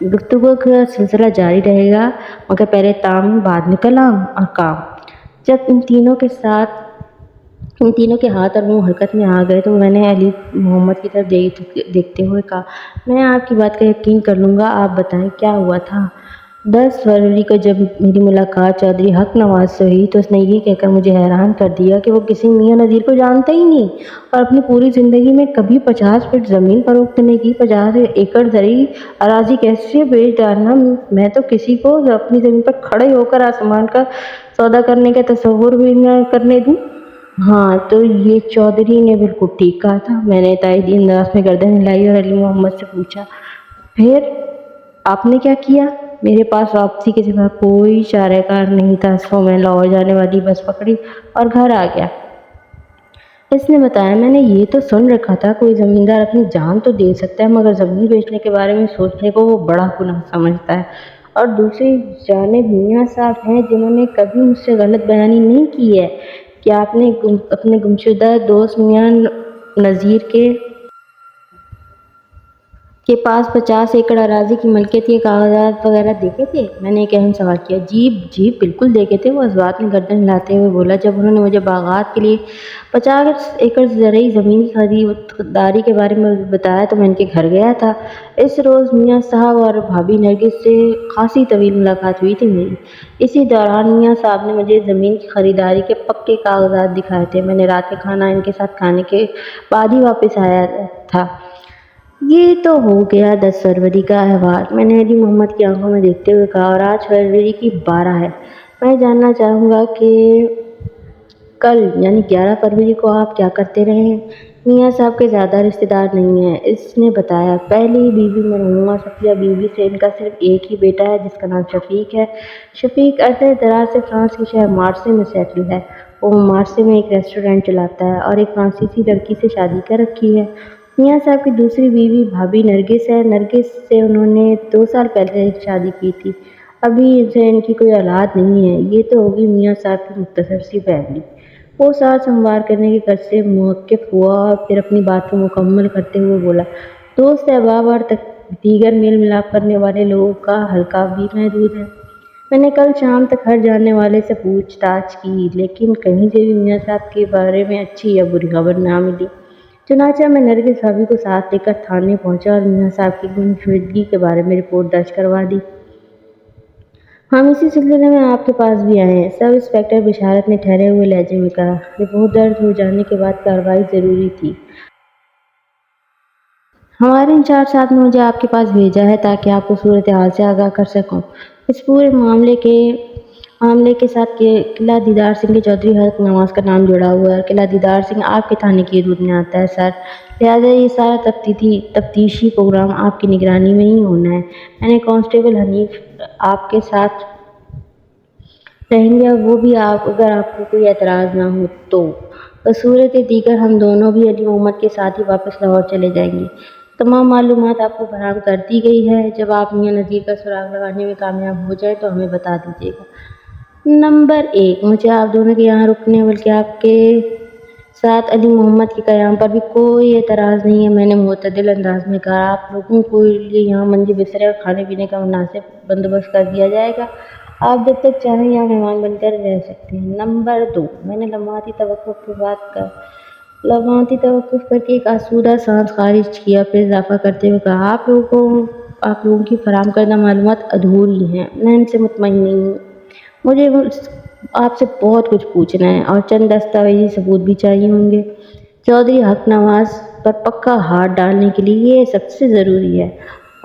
گفتگو کا سلسلہ جاری رہے گا، مگر پہلے تام بعد میں کلام اور کام۔ جب ان تینوں کے ہاتھ اور منہ حرکت میں آ گئے تو میں نے علی محمد کی طرف دیکھتے ہوئے کہا، میں آپ کی بات کا یقین کر لوں گا، آپ بتائیں کیا ہوا تھا؟ 10 فروری کو جب میری ملاقات چودھری حق نواز سے ہوئی تو اس نے یہ کہہ کر مجھے حیران کر دیا کہ وہ کسی میاں نذیر کو جانتا ہی نہیں اور اپنی پوری زندگی میں کبھی 50 فٹ زمین فروخت نہیں کی۔ 50 ایکڑ زرعی اراضی کیسے بیچ ڈالنا؟ میں تو کسی کو اپنی زمین پر کھڑے ہو کر آسمان کا سودا کرنے کا تصور بھی نہ کرنے دوں۔ ہاں تو یہ چودھری نے بالکل ٹھیک کہا تھا۔ میں نے تائیدی انداز میں گردن ہلائی اور علی محمد سے پوچھا، پھر آپ نے کیا کیا؟ میرے پاس واپسی کے سوا کوئی چارہ کار نہیں تھا، سو میں لاہور جانے والی بس پکڑی اور گھر آ گیا۔ اس نے بتایا، میں نے یہ تو سن رکھا تھا کوئی زمیندار اپنی جان تو دے سکتا ہے مگر زمین بیچنے کے بارے میں سوچنے کو وہ بڑا گناہ سمجھتا ہے۔ اور دوسری جانب میاں صاحب ہیں جنہوں نے کبھی مجھ سے غلط بیانی نہیں کی ہے۔ کیا آپ نے اپنے گمشدہ دوست میاں نذیر کے پاس 50 ایکڑ اراضی کی ملکیت کے کاغذات وغیرہ دیکھے تھے؟ میں نے ایک اہم سوال کیا۔ جی بالکل دیکھے تھے، وہ اس بات میں گردن ہلاتے ہوئے بولا۔ جب انہوں نے مجھے باغات کے لیے 50 ایکڑ زرعی زمین کی خریداری کے بارے میں بتایا تو میں ان کے گھر گیا تھا۔ اس روز میاں صاحب اور بھابھی نرگس سے خاصی طویل ملاقات ہوئی تھی میری۔ اسی دوران میاں صاحب نے مجھے زمین کی خریداری کے پکے کاغذات دکھائے تھے۔ میں نے رات کا کھانا ان کے ساتھ کھانے کے بعد ہی واپس آیا تھا۔ یہ تو ہو گیا 10 فروری کا احوال، میں نے علی محمد کی آنکھوں میں دیکھتے ہوئے کہا، اور آج فروری کی 12 ہے۔ میں جاننا چاہوں گا کہ کل یعنی 11 فروری کو آپ کیا کرتے رہے ہیں؟ میاں صاحب کے زیادہ رشتہ دار نہیں ہیں، اس نے بتایا۔ پہلی بیوی مرحومہ صفیہ بیوی سے ان کا صرف ایک ہی بیٹا ہے جس کا نام شفیق ہے۔ شفیق عرصہ دراز سے فرانس کے شہر مارسے میں سیٹل ہے۔ وہ مارسے میں ایک ریسٹورینٹ چلاتا ہے اور ایک فرانسیسی لڑکی سے شادی کر رکھی ہے۔ میاں صاحب کی دوسری بیوی بھابھی نرگس ہے۔ نرگس سے انہوں نے 2 سال پہلے شادی کی تھی۔ ابھی سے ان کی کوئی اولاد نہیں ہے۔ یہ تو ہوگی میاں صاحب کی مختصر سی فیملی۔ وہ سار سنوار کرنے کے قرض سے موقف ہوا اور پھر اپنی بات کو مکمل کرتے ہوئے بولا، دوست احباب اور دیگر میل ملاپ کرنے والے لوگوں کا حلقہ بھی محدود ہے۔ میں نے کل شام تک ہر جاننے والے سے پوچھ تاچھ کی لیکن کہیں سے بھی میاں صاحب کے بارے میں اچھی یا بری خبر نہ ملی۔ چنانچہ میں نرگس بھابھی کو ساتھ لے کر تھانے پہنچا اور میاں صاحب کی گمشدگی کے بارے میں رپورٹ درج کروا دی۔ ہم اسی سلسلے میں آپ کے پاس بھی آئے ہیں، سب انسپکٹر بشارت نے ٹھہرے ہوئے لہجے میں کہا۔ رپورٹ درج ہو جانے کے بعد کارروائی ضروری تھی۔ ہمارے انچارج صاحب نے مجھے آپ کے پاس بھیجا ہے تاکہ آپ کو صورتحال سے آگاہ کر سکوں۔ اس پورے معاملے کے ساتھ قلعہ دیدار سنگھ کے چودھری حق نواز کا نام جڑا ہوا ہے۔ قلعہ دیدار سنگھ آپ کے تھانے کی حدود میں آتا ہے سر، لہٰذا یہ سارا تفتیشی پروگرام آپ کی نگرانی میں ہی ہونا ہے۔ میں نے کانسٹیبل حنیف آپ کے ساتھ رہیں گے، وہ بھی اگر آپ کو کوئی اعتراض نہ ہو تو۔ بصورت دیگر ہم دونوں بھی علی محمد کے ساتھ ہی واپس لاہور چلے جائیں گے۔ تمام معلومات آپ کو فراہم کر دی گئی ہے۔ جب آپ میاں نذیر کا سراغ لگانے میں کامیاب ہو جائیں تو ہمیں بتا دیجیے گا۔ نمبر 1، مجھے آپ دونوں کے یہاں رکنے بلکہ آپ کے ساتھ علی محمد کے قیام پر بھی کوئی اعتراض نہیں ہے، میں نے معتدل انداز میں کہا۔ آپ لوگوں کے لیے یہاں منجے بسترے اور کھانے پینے کا مناسب بندوبست کر دیا جائے گا، آپ جب تک چاہیں یہاں مہمان بن کر رہ سکتے ہیں۔ نمبر 2، میں نے لمحاتی توقف کر کے ایک آسودہ سانس خارج کیا، پھر اضافہ کرتے ہوئے کہا، آپ لوگوں کی فراہم کردہ معلومات ادھوری ہیں، میں ان سے مطمئن نہیں ہوں۔ مجھے آپ سے بہت کچھ پوچھنا ہے اور چند دستاویزی ثبوت بھی چاہیے ہوں گے۔ چودھری حق نواز پر پکا ہاتھ ڈالنے کے لیے یہ سب سے ضروری ہے۔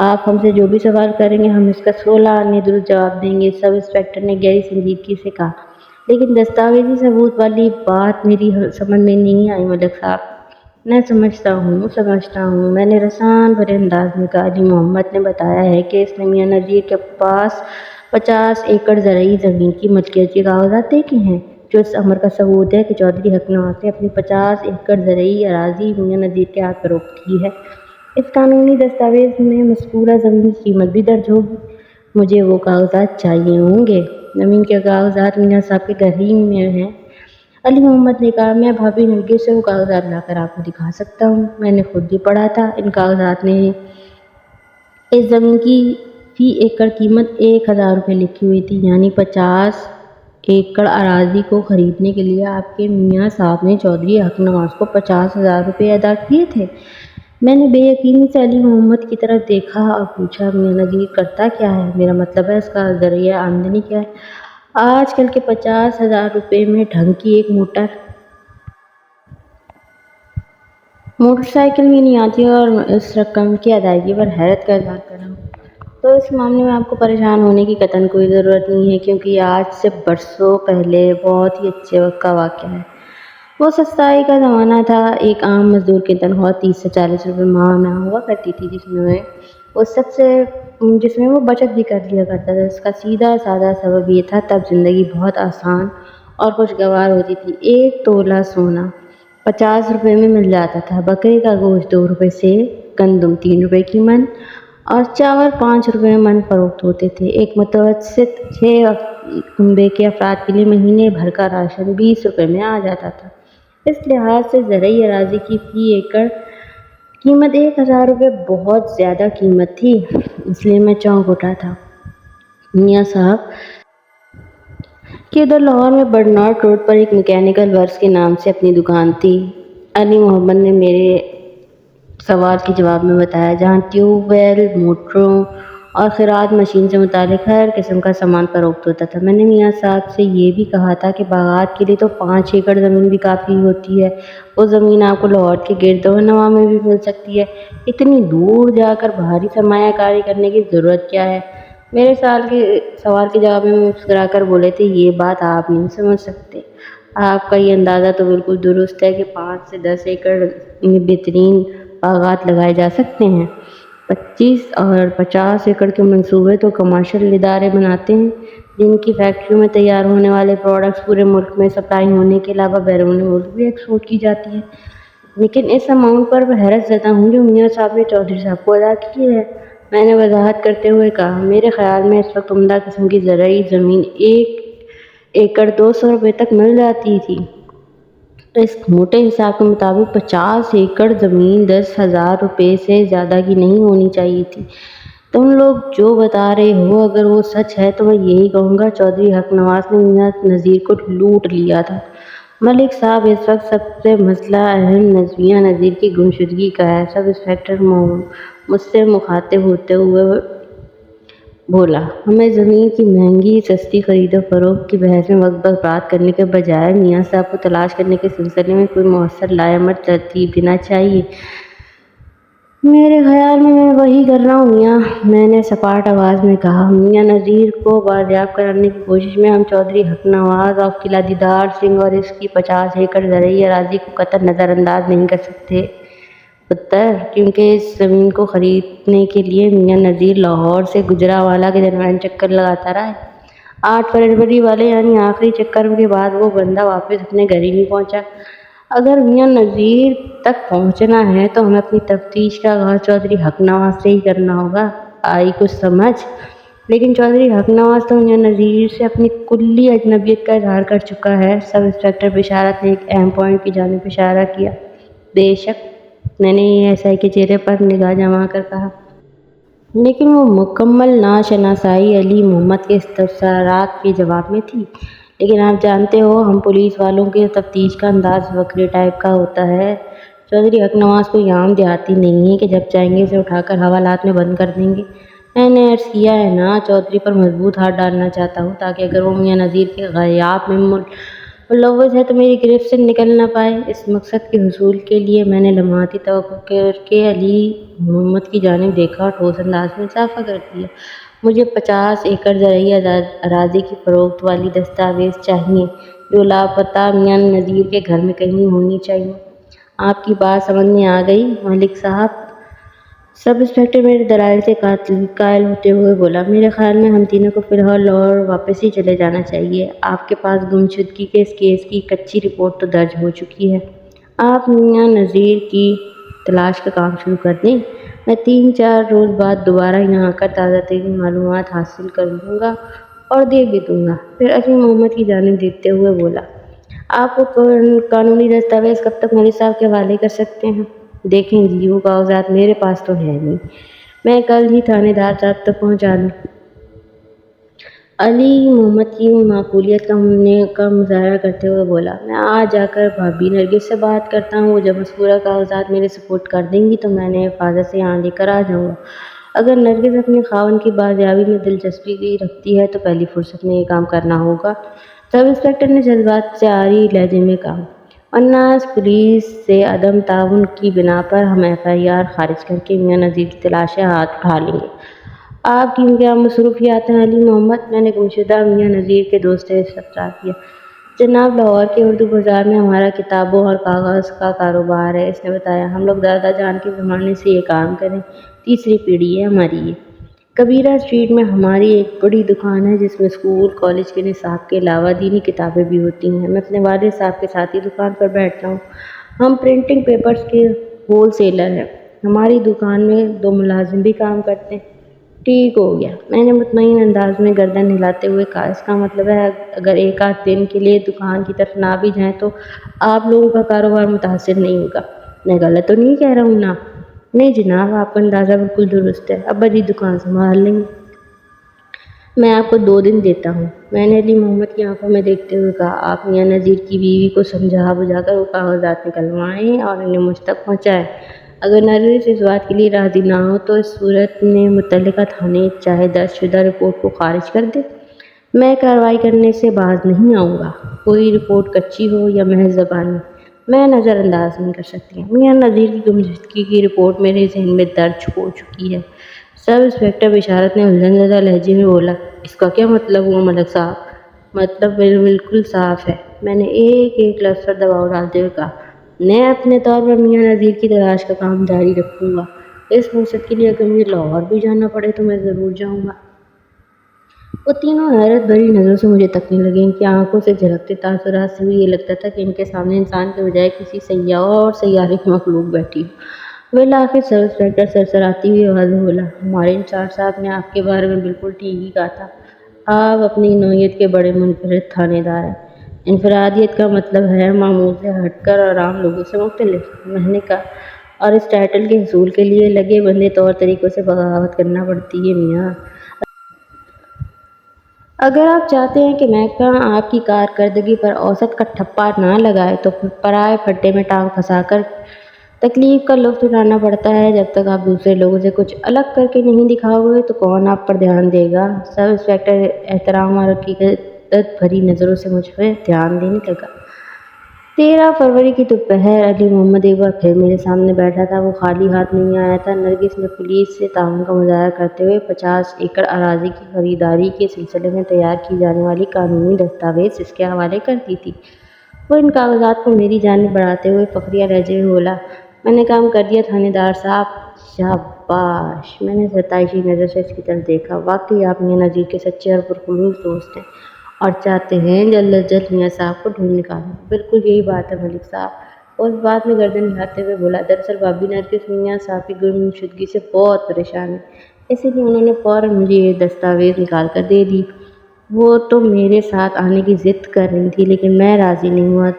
آپ ہم سے جو بھی سوال کریں گے ہم اس کا 16 آنے درست جواب دیں گے، سب انسپکٹر نے گہری سنجیدگی سے کہا۔ لیکن دستاویزی ثبوت والی بات میری سمجھ میں نہیں آئی ملک صاحب۔ میں سمجھتا ہوں، میں نے رسان بھرے انداز میں کہا۔ علی محمد نے بتایا ہے کہ اس نے میاں نذیر کے پاس 50 ایکڑ زرعی زمین کی ملکیت کے کاغذات دیکھے ہیں، جو اس امر کا ثبوت ہے کہ چودھری حق نواز نے اپنی 50 ایکڑ زرعی اراضی میاں نذیر کے ہاتھ فروخت کی ہے۔ اس قانونی دستاویز میں مذکورہ زمین کی قیمت بھی درج ہوگی۔ مجھے وہ کاغذات چاہیے ہوں گے۔ زمین کے کاغذات میاں صاحب کے گھر ہی میں ہیں، علی محمد نے کہا۔ میں بھابھی نرگس سے وہ کاغذات لا کر آپ کو دکھا سکتا ہوں، میں نے خود بھی پڑھا تھا۔ ان کاغذات میں اس زمین کی فی ایکڑ قیمت 1000 روپے لکھی ہوئی تھی، یعنی 50 ایکڑ اراضی کو خریدنے کے لیے آپ کے میاں صاحب نے چودھری حق نواز کو 50,000 روپے ادا کیے تھے۔ میں نے بے یقینی سے علی محمد کی طرف دیکھا اور پوچھا، میاں نذیر کرتا کیا ہے؟ میرا مطلب ہے اس کا ذریعہ آمدنی کیا ہے؟ آج کل کے 50,000 روپے میں ڈھنگ کی ایک موٹر سائیکل بھی نہیں آتی اور اس رقم کی ادائیگی پر حیرت کا اظہار کر رہا ہوں۔ تو اس معاملے میں آپ کو پریشان ہونے کی قطعاً کوئی ضرورت نہیں ہے، کیونکہ یہ آج سے برسوں پہلے بہت ہی اچھے وقت کا واقعہ ہے۔ وہ سستائی کا زمانہ تھا۔ ایک عام مزدور کی تنخواہ 30 سے 40 روپے ماہ ہوا کرتی تھی، جس میں وہ بچت بھی کر لیا کرتا تھا۔ اس کا سیدھا سادہ سبب یہ تھا، تب زندگی بہت آسان اور خوشگوار ہوتی تھی۔ 1 تولہ سونا 50 روپے میں مل جاتا تھا، بکرے کا گوشت 2 روپے سے، گندم 3 روپے کی من اور چاول 5 روپے میں من فروخت ہوتے تھے۔ ایک متوسط 6 کنبے کے افراد کے لیے مہینے بھر کا راشن 20 روپے میں آ جاتا تھا۔ اس لحاظ سے زرعی اراضی کی فی ایکڑ قیمت 1000 روپے بہت زیادہ قیمت تھی، اس لیے میں چونک اٹھا تھا۔ میاں صاحب کہ ادھر لاہور میں برنارڈ روڈ پر ایک میکینیکل ورکس کے نام سے اپنی دکان تھی، علی محمد نے میرے سوال کے جواب میں بتایا، جہاں ٹیوب ویل، موٹروں اور خراج مشین سے متعلق ہر قسم کا سامان فروخت ہوتا تھا۔ میں نے میاں صاحب سے یہ بھی کہا تھا کہ باغات کے لیے تو 5 ایکڑ زمین بھی کافی ہوتی ہے، وہ زمین آپ کو لاہور کے گرد و نواح میں بھی مل سکتی ہے، اتنی دور جا کر بھاری سرمایہ کاری کرنے کی ضرورت کیا ہے؟ میرے سوال کے جواب میں مسکرا کر بولے تھے، یہ بات آپ نہیں سمجھ سکتے۔ آپ کا یہ اندازہ تو بالکل درست ہے کہ 5 سے 10 ایکڑ میں بہترین باغات لگائے جا سکتے ہیں۔ 25 اور 50 ایکڑ کے منصوبے تو کمرشل ادارے بناتے ہیں، جن کی فیکٹریوں میں تیار ہونے والے پروڈکٹس پورے ملک میں سپلائی ہونے کے علاوہ بیرون ملک بھی ایکسپورٹ کی جاتی ہے۔ لیکن اس اماؤنٹ پر میں حیرت زدہ ہوں جو میاں صاحب نے چودھری صاحب کو ادا کی ہے۔ میں نے وضاحت کرتے ہوئے کہا، میرے خیال میں اس وقت عمدہ قسم کی زرعی زمین 1 ایکڑ 200 روپے تک مل جاتی تھی۔ تو اس موٹے حساب کے مطابق 50 ایکڑ زمین 10,000 روپے سے زیادہ کی نہیں ہونی چاہیے تھی۔ تم لوگ جو بتا رہے ہو اگر وہ سچ ہے تو میں یہی کہوں گا، چودھری حق نواز نے میاں نذیر کو لوٹ لیا تھا۔ ملک صاحب، اس وقت سب سے مسئلہ اہم میاں نذیر کی گمشدگی کا ہے۔ سب انسپکٹر مجھ سے مخاطب ہوتے ہوئے بولا، ہمیں زمین کی مہنگی سستی خرید و فروخت کی بحث میں وقت برباد کرنے کے بجائے میاں صاحب کو تلاش کرنے کے سلسلے میں کوئی مؤثر لائحہ ترتیب دینا چاہیے۔ میرے خیال میں وہی کر رہا ہوں میاں، میں نے سپاٹ آواز میں کہا۔ میاں نذیر کو بازیاب کرانے کی کوشش میں ہم چودھری حق نواز آف قلعہ دیدار سنگھ اور اس کی 50 ایکڑ زرعی اراضی کو قطعاً نظر انداز نہیں کر سکتے پتر، کیونکہ اس زمین کو خریدنے کے لیے میاں نذیر لاہور سے گجرانوالہ کے درمیان چکر لگاتا رہا ہے۔ 8 فروری والے یعنی آخری چکر کے بعد وہ بندہ واپس اپنے گھر ہی نہیں پہنچا۔ اگر میاں نذیر تک پہنچنا ہے تو ہمیں اپنی تفتیش کا آغاز چودھری حق نواز سے ہی کرنا ہوگا۔ آئی کچھ سمجھ؟ لیکن چودھری حق نواز تو میاں نذیر سے اپنی کلی اجنبیت کا اظہار کر چکا ہے۔ سب انسپکٹر بشارت نے ایک اہم پوائنٹ کی جانب اشارہ کیا۔ بے شک، میں نے ایس آئی کے چہرے پر نگاہ جما کر کہا۔ لیکن وہ مکمل ناشناسائی علی محمد کے استفسارات کے جواب میں تھی۔ لیکن آپ جانتے ہو، ہم پولیس والوں کے تفتیش کا انداز وکرے ٹائپ کا ہوتا ہے۔ چودھری حق نواز کوئی عام دیہاتی نہیں ہے کہ جب چاہیں گے اسے اٹھا کر حوالات میں بند کر دیں گے۔ میں نے عرض کیا ہے نا، چودھری پر مضبوط ہاتھ ڈالنا چاہتا ہوں تاکہ اگر وہ میاں نذیر کے غیاب میں ملوث ہے تو میری گرفت سے نکل نہ پائے۔ اس مقصد کے حصول کے لیے میں نے لمحاتی توقف کر کے علی محمد کی جانب دیکھا اور ٹھوس انداز میں اضافہ کر دیا، مجھے 50 ایکڑ زرعی اراضی کی فروخت والی دستاویز چاہیے جو لاپتہ میاں نذیر کے گھر میں کہیں ہونی چاہیے۔ آپ کی بات سمجھ میں آ گئی ملک صاحب؟ سب انسپکٹر میرے دلائل سے قائل ہوتے ہوئے بولا، میرے خیال میں ہم تینوں کو فی الحال لاہور واپس ہی چلے جانا چاہیے۔ آپ کے پاس گمشدگی کے اس کیس کی کچی رپورٹ تو درج ہو چکی ہے۔ آپ میاں نذیر کی تلاش کا کام شروع کر دیں۔ میں 3-4 روز بعد دوبارہ یہاں آ کر تازہ ترین معلومات حاصل کر لوں گا اور دے بھی دوں گا۔ پھر علی محمد کی جانب دیکھتے ہوئے بولا، آپ وہ قانونی دستاویز کب تک ملک صاحب کے حوالے کر سکتے ہیں؟ دیکھیں جی، وہ کاغذات میرے پاس تو ہے نہیں، میں کل ہی تھانے دار صاحب تک پہنچا دوں۔ علی محمد کی معقولیت کا مظاہرہ کرتے ہوئے بولا، میں آج جا کر بھابی نرگس سے بات کرتا ہوں، وہ جب مذکورہ کاغذات میرے سپرد کر دیں گی تو میں انہیں حفاظت سے یہاں لے کر آ جاؤں گا۔ اگر نرگس اپنے خاوند کی بازیابی میں دلچسپی رکھتی ہے تو پہلی فرصت میں یہ کام کرنا ہوگا۔ سب انسپکٹر نے جذبات سے عاری لہجے میں کہا، ورنہ پولیس سے عدم تعاون کی بنا پر ہم FIR خارج کر کے میاں نذیر کی تلاش سے ہاتھ اٹھا لیں گے۔ آپ کی کیا مصروفیات ہیں علی محمد؟ میں نے گمشدہ میاں نذیر کے دوست سے استفسار کیا۔ جناب، لاہور کے اردو بازار میں ہمارا کتابوں اور کاغذ کا کاروبار ہے، اس نے بتایا۔ ہم لوگ دادا جان کے زمانے سے یہ کام کریں، تیسری پیڑھی ہے ہماری یہ۔ کبیرہ اسٹریٹ میں ہماری ایک بڑی دکان ہے جس میں اسکول کالج کے نصاب کے علاوہ دینی کتابیں بھی ہوتی ہیں۔ میں اپنے والد صاحب کے ساتھ ہی دکان پر بیٹھتا ہوں۔ ہم پرنٹنگ پیپرز کے ہول سیلر ہیں۔ ہماری دکان میں 2 ملازم بھی کام کرتے ہیں۔ ٹھیک ہو گیا، میں نے مطمئن انداز میں گردن ہلاتے ہوئے کہا۔ اس کا مطلب ہے اگر ایک آدھ دن کے لیے دکان کی طرف نہ بھی جائیں تو آپ لوگوں کا کاروبار متاثر نہیں ہوگا۔ میں غلط تو نہیں کہہ رہا ہوں نا؟ نہیں جناب، آپ کا اندازہ بالکل درست ہے۔ ابا جی دکان سنبھال لیں گے۔ میں آپ کو 2 دن دیتا ہوں، میں نے علی محمد کی آنکھوں میں دیکھتے ہوئے کہا۔ آپ میاں نذیر کی بیوی کو سمجھا بجھا کر وہ کاغذات نکلوائیں اور انہیں مجھ تک پہنچائیں۔ اگر نرگس اس بات کے لیے راضی نہ ہو تو اس صورت میں متعلقہ تھانے چاہے درج شدہ رپورٹ کو خارج کر دے۔ میں کارروائی کرنے سے باز نہیں آؤں گا، کوئی رپورٹ کچی ہو یا محض زبانی، میں نظر انداز نہیں کر سکتی۔ میاں نذیر کی گمشدگی کی رپورٹ میرے ذہن میں درج ہو چکی ہے۔ سب انسپکٹر بشارت نے الجھن زدہ لہجے میں بولا، اس کا کیا مطلب ہوا ملک صاحب؟ مطلب بالکل صاف ہے، میں نے ایک ایک لفظ پر دباؤ ڈالتے ہوئے کہا۔ میں اپنے طور پر میاں نذیر کی تلاش کا کام جاری رکھوں گا۔ اس فرصت کے لیے اگر مجھے لاہور بھی جانا پڑے تو میں ضرور جاؤں گا۔ وہ تینوں حیرت بھری نظروں سے مجھے تکنے لگے۔ ان کی آنکھوں سے جھلکتے تاثرات سے بھی یہ لگتا تھا کہ ان کے سامنے انسان کے بجائے کسی سیارہ اور سیارے کی مخلوق بیٹھی ہو۔ بالآخر سب انسپکٹر سرسراتی ہوئی آواز میں بولا، ہمارے انچارج صاحب نے آپ کے بارے میں بالکل ٹھیک ہی کہا تھا۔ آپ اپنی نوعیت کے بڑے منفرد تھانے دار ہیں۔ انفرادیت کا مطلب ہے معمول سے ہٹ کر اور عام لوگوں سے مختلف، میں نے کہا، اور اس ٹائٹل کے حصول کے لیے لگے بندے طور طریقوں سے بغاوت کرنا پڑتی ہے میاں۔ اگر آپ چاہتے ہیں کہ محکمہ آپ کی کارکردگی پر اوسط کا ٹھپا نہ لگائے تو پھر پرائے پھڈے میں ٹانگ پھنسا کر تکلیف کا لطف اٹھانا پڑتا ہے۔ جب تک آپ دوسرے لوگوں سے کچھ الگ کر کے نہیں دکھاؤ گے تو کون آپ پر دھیان دے گا؟ سب انسپکٹر احترام اور حقیقت بھری نظروں سے مجھ پہ دھیان دینے لگا۔ 13 فروری کی دوپہر علی محمد ایک بار پھر میرے سامنے بیٹھا تھا۔ وہ خالی ہاتھ نہیں آیا تھا۔ نرگس نے پولیس سے تعاون کا مظاہرہ کرتے ہوئے 50 ایکڑ اراضی کی خریداری کے سلسلے میں تیار کی جانے والی قانونی دستاویز اس کے حوالے کر دی تھی۔ وہ ان کاغذات کو میری جانب بڑھاتے ہوئے فخریہ لہجے میں بولا، میں نے کام کر دیا تھانے دار صاحب۔ شاباش! میں نے ستائشی نظر سے اس کی طرف دیکھا۔ واقعی آپ میاں نذیر کے سچے اور پرخلوص دوست ہیں اور چاہتے ہیں جلد از جلد میاں صاحب کو ڈھونڈ نکالیں۔ بالکل یہی بات ہے ملک صاحب۔ اس بات میں گردن ہلاتے ہوئے بولا، دراصل بھابی نرگس میاں صاحب کی گمشدگی سے بہت پریشان ہے، اسی لیے انہوں نے فوراً مجھے یہ دستاویز نکال کر دے دی۔ وہ تو میرے ساتھ آنے کی ضد کر رہی تھی لیکن میں راضی نہیں ہوا۔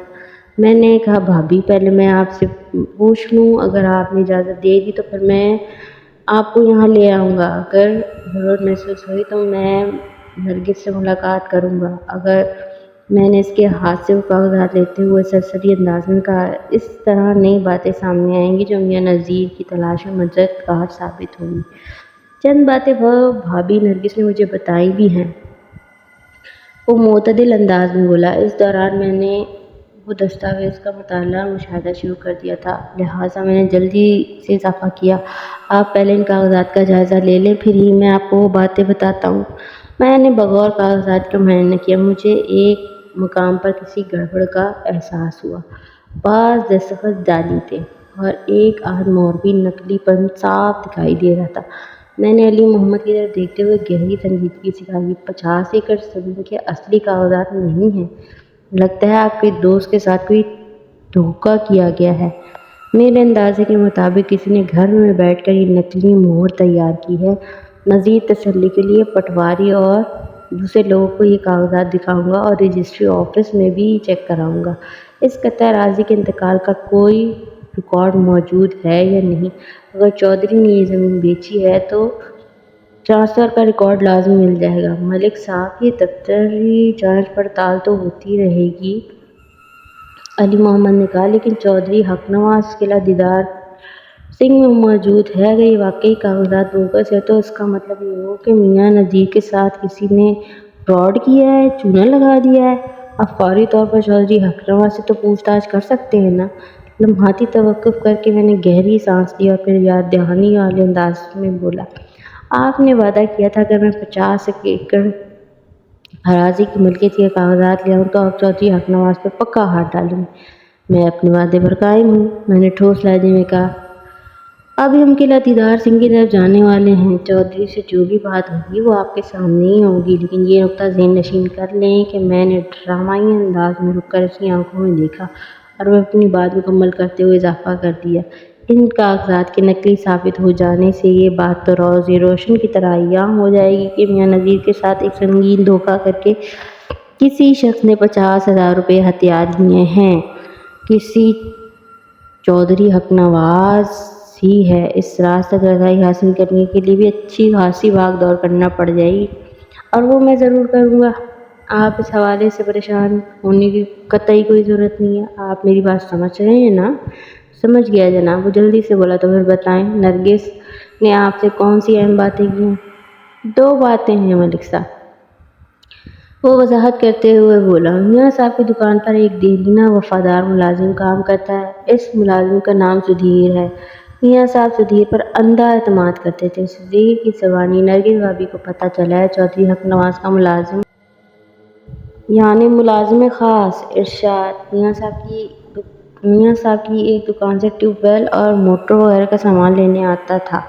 میں نے کہا، بھابی پہلے میں آپ سے پوچھ لوں، اگر آپ نے اجازت دے دی تو پھر میں آپ کو یہاں لے آؤں گا۔ اگر ضرورت محسوس ہوئی تو میں نرگس سے ملاقات کروں گا۔ اگر میں نے اس کے ہاتھ سے وہ کاغذات لیتے ہوئے سرسری انداز میں کہا، اس طرح نئی باتیں سامنے آئیں گی جو میاں نذیر کی تلاش میں مددگار ثابت ہوں گی۔ چند باتیں وہ بھابی نرگس نے مجھے بتائی بھی ہیں۔ وہ معتدل انداز میں بولا، اس دوران میں نے وہ دستاویز کا مطالعہ اور مشاہدہ شروع کر دیا تھا، لہٰذا میں نے جلدی سے اضافہ کیا، آپ پہلے ان کاغذات کا جائزہ لے لیں، پھر ہی میں آپ کو وہ باتیں بتاتا ہوں۔ میں نے بغور کاغذات کا معائنہ کیا۔ مجھے ایک مقام پر کسی گڑبڑ کا احساس ہوا۔ بعض دستخط جعلی تھے اور ایک آدھ مہر بھی نقلی پن صاف دکھائی دے رہا تھا۔ میں نے علی محمد کی طرف دیکھتے ہوئے گہری سنجیدگی سے کہا، یہ 50 ایکڑ زمین کے اصلی کاغذات نہیں ہیں، لگتا ہے آپ کے دوست کے ساتھ کوئی دھوکہ کیا گیا ہے۔ میرے اندازے کے مطابق کسی نے گھر میں بیٹھ کر یہ نقلی مہر تیار کی ہے۔ مزید تسلی کے لیے پٹواری اور دوسرے لوگوں کو یہ کاغذات دکھاؤں گا اور رجسٹری آفس میں بھی چیک کراؤں گا۔ اس قطعہ اراضی کے انتقال کا کوئی ریکارڈ موجود ہے یا نہیں۔ اگر چودھری نے یہ زمین بیچی ہے تو ٹرانسفر کا ریکارڈ لازمی مل جائے گا۔ ملک صاحب یہ دفتری جانچ پڑتال تو ہوتی رہے گی، علی محمد نے کہا، لیکن چودھری حق نواز قلعہ دیدار سنگھ میں موجود ہے۔ اگر یہ واقعی کاغذات بوگس ہے تو اس کا مطلب یہ ہو کہ میاں نذیر کے ساتھ کسی نے فراڈ کیا ہے، چونا لگا دیا ہے۔ اب فوری طور پر چودھری حق نواز سے تو پوچھ تاچھ کر سکتے ہیں نا۔ لمحاتی توقف کر کے میں نے گہری سانس لی اور پھر یاد دہانی والے انداز میں بولا، آپ نے وعدہ کیا تھا اگر میں 50 ایکڑ اراضی کی ملکیت کے کاغذات لے آؤں تو آپ چودھری حق نواز پر پکا ہاتھ ڈالیں گے۔ میں اپنے وعدے پر قائم ہوں، میں نے ٹھوس لہجے میں کہا۔ ابھی ہم قلعہ دیدار سنگھ کی طرف جانے والے ہیں، چودھری سے جو بھی بات ہوگی وہ آپ کے سامنے ہی ہوگی، لیکن یہ نکتہ ذہن نشین کر لیں کہ میں نے ڈرامائی انداز میں رک کر اس کی آنکھوں میں دیکھا اور وہ اپنی بات مکمل کرتے ہوئے اضافہ کر دیا، ان کاغذات کے نقلی ثابت ہو جانے سے یہ بات تو روز روشن کی طرح عیاں ہو جائے گی کہ میاں نذیر کے ساتھ ایک سنگین دھوکہ کر کے کسی شخص نے 50,000 روپے ہتھیار لیے ہیں، کسی چودھری حق نواز ہی ہے۔ اس راز تک رسائی حاصل کرنے کے لیے بھی اچھی خاصی بھاگ دوڑ کرنا پڑ جائے گی، اور وہ میں ضرور کروں گا۔ آپ اس حوالے سے پریشان ہونے کی قطعی کوئی ضرورت نہیں ہے۔ آپ میری بات سمجھ رہے ہیں نا؟ سمجھ گیا جناب، وہ جلدی سے بولا۔ تو پھر بتائیں، نرگس نے آپ سے کون سی اہم باتیں کی ہیں؟ 2 باتیں ہیں ملک صاحب، وہ وضاحت کرتے ہوئے بولا۔ میاں صاحب کی دکان پر ایک دیرینہ وفادار ملازم کام کرتا ہے، اس ملازم کا نام سدھیر ہے۔ میاں صاحب سدھیر پر اندھا اعتماد کرتے تھے۔ سدھیر کی زبانی نرگس بھابی کو پتہ چلا ہے چودھری حق نواز کا ملازم یعنی ملازم خاص ارشاد میاں صاحب کی ایک دکان سے ٹیوب ویل اور موٹر وغیرہ کا سامان لینے آتا تھا۔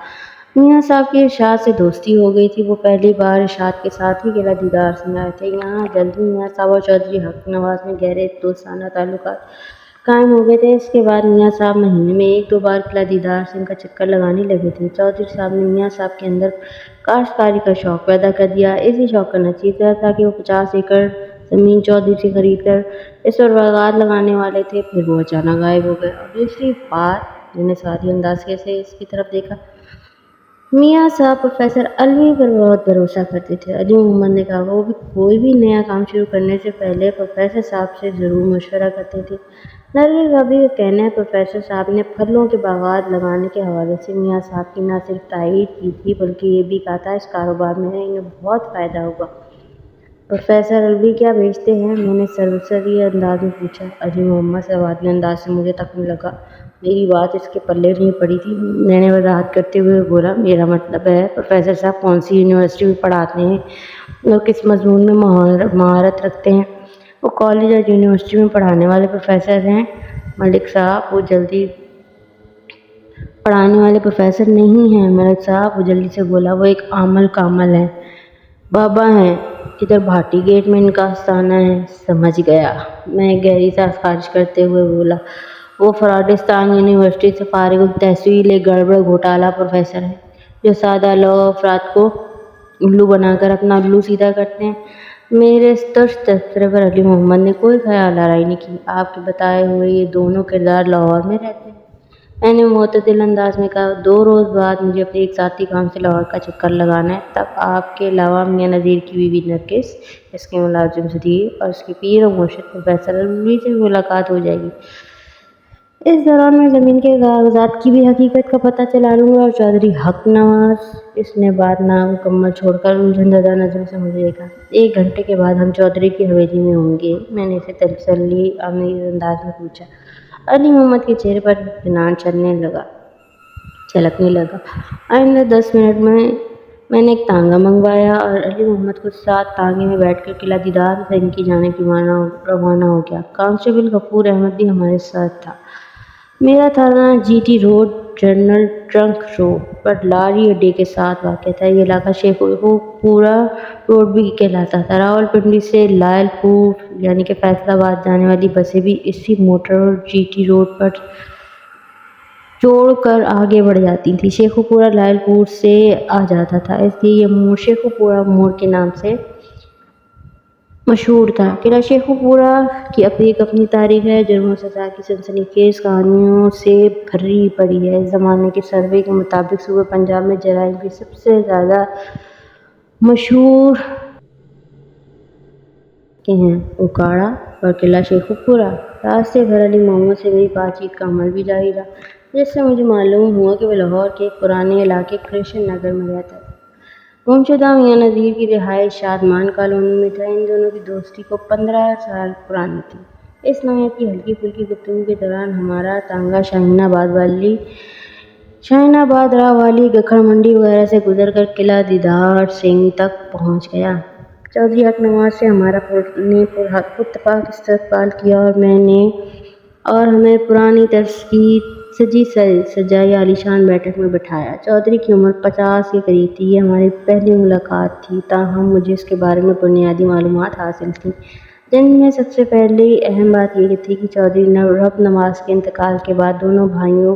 میاں صاحب کی ارشاد سے دوستی ہو گئی تھی، وہ پہلی بار ارشاد کے ساتھ ہی قلعہ دیدار سنگھ آئے تھے۔ یہاں جلد ہی میاں صاحب اور چودھری حق نواز میں گہرے دوستانہ تعلقات قائم ہو گئے تھے۔ اس کے بعد میاں صاحب مہینے میں 1-2 بار قلعہ دیدار سنگھ کا چکر لگانے لگے تھے۔ چودھری صاحب نے میاں صاحب کے اندر کاشتکاری کا شوق پیدا کر دیا۔ اسی شوق کا نتیجہ تھا کہ وہ 50 ایکڑ زمین چودھری سے خرید کر اس پر باغات لگانے والے تھے، پھر وہ اچانک غائب ہو گئے۔ اور دوسری بات، میں نے ساری انداز سے اس کی طرف دیکھا، میاں صاحب پروفیسر علوی پر بہت بھروسہ کرتے تھے۔ علی محمد نے کہا، وہ بھی کوئی بھی نیا کام شروع کرنے سے پہلے پروفیسر صاحب سے ضرور مشورہ کرتے تھے۔ نرگس بھابی کا کہنا ہے پروفیسر صاحب نے پھلوں کے باغات لگانے کے حوالے سے میاں صاحب کی نہ صرف تائید کی تھی بلکہ یہ بھی کہا تھا اس کاروبار میں انہیں بہت فائدہ ہوگا۔ پروفیسر علوی کیا بیچتے ہیں؟ میں نے سرسری انداز میں پوچھا۔ علی محمد سوادلی انداز سے مجھے تکنے لگا، میری بات اس کے پلے نہیں پڑی تھی۔ میں نے وضاحت کرتے ہوئے بولا، میرا مطلب ہے پروفیسر صاحب کون سی یونیورسٹی میں پڑھاتے ہیں اور کس مضمون میں مہارت رکھتے ہیں؟ وہ کالج اور یونیورسٹی میں پڑھانے والے پروفیسر ہیں ملک صاحب، وہ جلدی پڑھانے والے پروفیسر نہیں ہیں ملک صاحب، وہ جلدی سے بولا، وہ ایک عامل کامل ہیں، بابا ہیں، ادھر بھاٹی گیٹ میں ان کا آستانہ ہے۔ سمجھ گیا، میں گہری سانس خارج کرتے ہوئے بولا، وہ فراڈستان یونیورسٹی سے فارغ التحصیل ایک گڑبڑ گھوٹالہ پروفیسر ہیں جو سادہ لوگ افراد کو الو بنا کر اپنا الو سیدھا کرتے ہیں۔ میرے اس ترس تبصرے پر علی محمد نے کوئی خیال آرائی نہیں کی۔ آپ کے بتائے ہوئے یہ دونوں کردار لاہور میں رہتے ہیں؟ میں نے معتدل انداز میں کہا، 2 روز بعد مجھے اپنے ایک ذاتی کام سے لاہور کا چکر لگانا ہے، تب آپ کے علاوہ میاں نذیر کی بیوی نرگس، اس کے ملازم سدھیر اور اس کے پیر و مرشد پروفیسر علوی سے بھی ملاقات ہو جائے گی۔ اس دوران میں زمین کے کاغذات کی بھی حقیقت کا پتہ چلا لوں گا اور چودھری حق نواز۔ اس نے بات نامکمل چھوڑ کر الجھن زدہ نظروں سے مجھے دیکھا۔ 1 گھنٹے کے بعد ہم چودھری کی حویلی میں ہوں گے؟ میں نے اسے تسلی آمیز انداز میں پوچھا۔ علی محمد کے چہرے پر اطمینان چھلکنے لگا۔ آئندہ 10 منٹ میں نے ایک تانگا منگوایا اور علی محمد کو ساتھ تانگے میں بیٹھ کر قلعہ دیدار سنگھ کی جانب روانہ ہو گیا۔ کانسٹیبل غفور احمد بھی ہمارے ساتھ تھا۔ میرا تھانہ G T road general trunk road پر لاری اڈے کے ساتھ واقع تھا۔ یہ علاقہ شیخ پورہ روڈ بھی کہلاتا تھا۔ راولپنڈی سے لائل پور یعنی کہ فیصل آباد جانے والی بسیں بھی اسی موٹر جی ٹی روڈ پر چھوڑ کر آگے بڑھ جاتی تھیں۔ شیخ پورہ لائل پور سے آ جاتا تھا، اس لیے یہ موڑ شیخ پورہ موڑ کے نام سے مشہور تھا۔ قلعہ شیخو پورہ کی ایک اپنی تاریخ ہے، جرم و سزا کی سنسنی خیز کہانیوں سے بھری پڑی ہے۔ اس زمانے کے سروے کے مطابق صوبہ پنجاب میں جرائم کی سب سے زیادہ مشہور کے ہیں اوکاڑا اور قلعہ شیخو پورہ۔ راستے بھر علی محمد سے میری بات چیت کا عمل بھی جاری رہا، جس سے مجھے معلوم ہوا کہ وہ لاہور کے ایک پرانے علاقے کرشن نگر میں رہتا تھا۔ گمشدہ میاں نذیر کی رہائش شادمان کالونی میں تھا۔ ان دونوں کی دوستی کو 15 سال پرانی تھی۔ اس نوعیت کی ہلکی پھلکی گفتگو کے دوران ہمارا تانگہ شاہین آباد راہ والی گکھڑ منڈی وغیرہ سے گزر کر قلعہ دیدار سنگھ تک پہنچ گیا۔ چودھری حق نواز سے ہمارا نے پراتفاق استقبال کیا اور ہمیں پرانی طرز کی سجی سجائی عالیشان بیٹھک میں بٹھایا۔ چودھری کی عمر 50 کے قریب تھی۔ یہ ہماری پہلی ملاقات تھی، تاہم مجھے اس کے بارے میں بنیادی معلومات حاصل تھیں، جن میں سب سے پہلی اہم بات یہ تھی کہ چودھری حق نواز کے انتقال کے بعد دونوں بھائیوں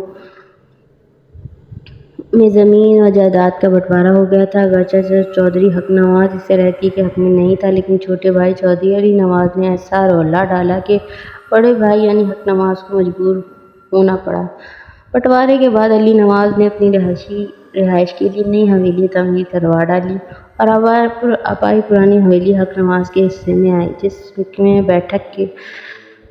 میں زمین و جائیداد کا بنٹوارا ہو گیا تھا۔ اگرچہ چودھری حق نواز اس طرح کے حق میں نہیں تھا، لیکن چھوٹے بھائی چودھری علی نواز نے ایسا رولا ڈالا کہ بڑے بھائی یعنی حق نواز کو مجبور ہونا پڑا۔ بنٹوارے کے بعد علی نواز نے اپنی رہائش کے لیے نئی حویلی تعمیر کروا ڈالی اور آبائی پرانی حویلی حق نواز کے حصے میں آئی، جس میں بیٹھک